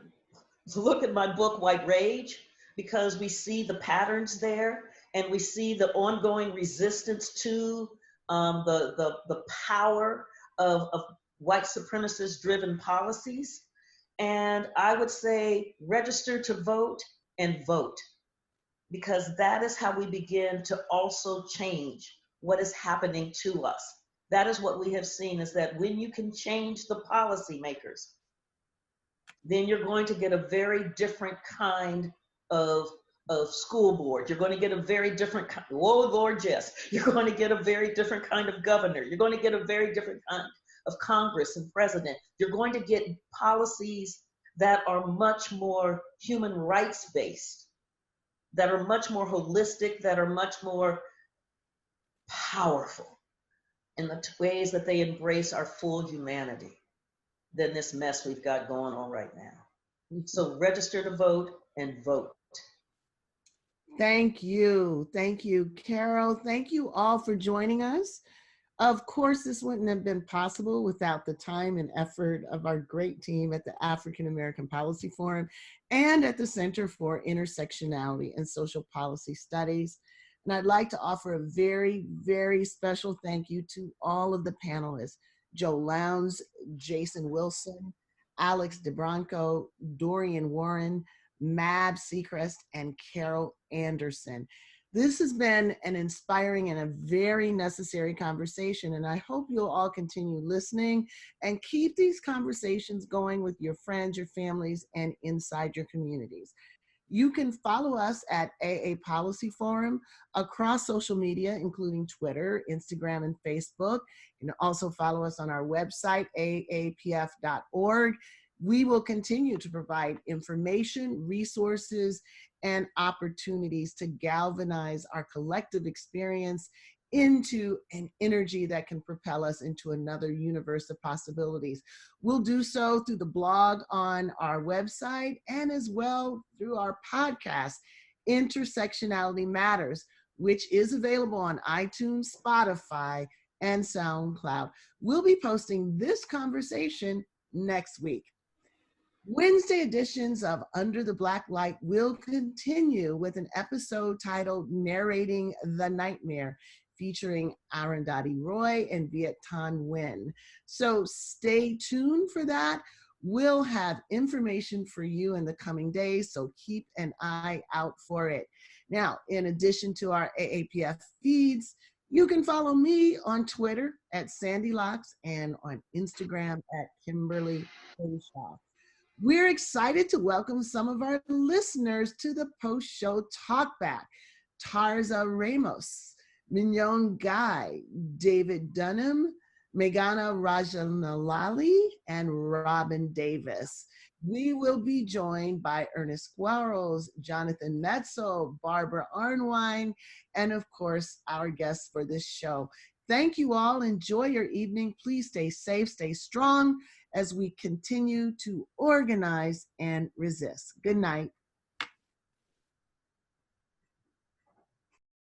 look at my book, White Rage, because we see the patterns there and we see the ongoing resistance to the power of white supremacist driven policies. And I would say register to vote and vote, because that is how we begin to also change what is happening to us. That is what we have seen, is that when you can change the policymakers, then you're going to get a very different kind of school board. You're going to get a very different kind, oh Lord, yes. You're going to get a very different kind of governor. You're going to get a very different kind of Congress and president. You're going to get policies that are much more human rights based, that are much more holistic, that are much more powerful in the ways that they embrace our full humanity than this mess we've got going on right now. So register to vote and vote. Thank you. Thank you, Carol. Thank you all for joining us. Of course, this wouldn't have been possible without the time and effort of our great team at the African American Policy Forum and at the Center for Intersectionality and Social Policy Studies. And I'd like to offer a very, very special thank you to all of the panelists: Joe Lowndes, Jason Wilson, Alex DeBranco, Dorian Warren, Mab Seacrest, and Carol Anderson. This has been an inspiring and a very necessary conversation, and I hope you'll all continue listening and keep these conversations going with your friends, your families, and inside your communities. You can follow us at AA Policy Forum across social media, including Twitter, Instagram, and Facebook. You can also follow us on our website, aapf.org. We will continue to provide information, resources, and opportunities to galvanize our collective experience into an energy that can propel us into another universe of possibilities. We'll do so through the blog on our website and as well through our podcast, Intersectionality Matters, which is available on iTunes, Spotify, and SoundCloud. We'll be posting this conversation next week. Wednesday editions of Under the Blacklight will continue with an episode titled Narrating the Nightmare, featuring Arundhati Roy and Viet Thanh Nguyen. So stay tuned for that. We'll have information for you in the coming days, so keep an eye out for it. Now, in addition to our AAPF feeds, you can follow me on Twitter at SandyLocks and on Instagram at Kimberly Hayshaw. We're excited to welcome some of our listeners to the post-show talkback: Tarza Ramos, Mignon Guy, David Dunham, Meghana Rajanalali, and Robin Davis. We will be joined by Ernest Quarles, Jonathan Metzel, Barbara Arnwine, and of course, our guests for this show. Thank you all. Enjoy your evening. Please stay safe, stay strong as we continue to organize and resist. Good night.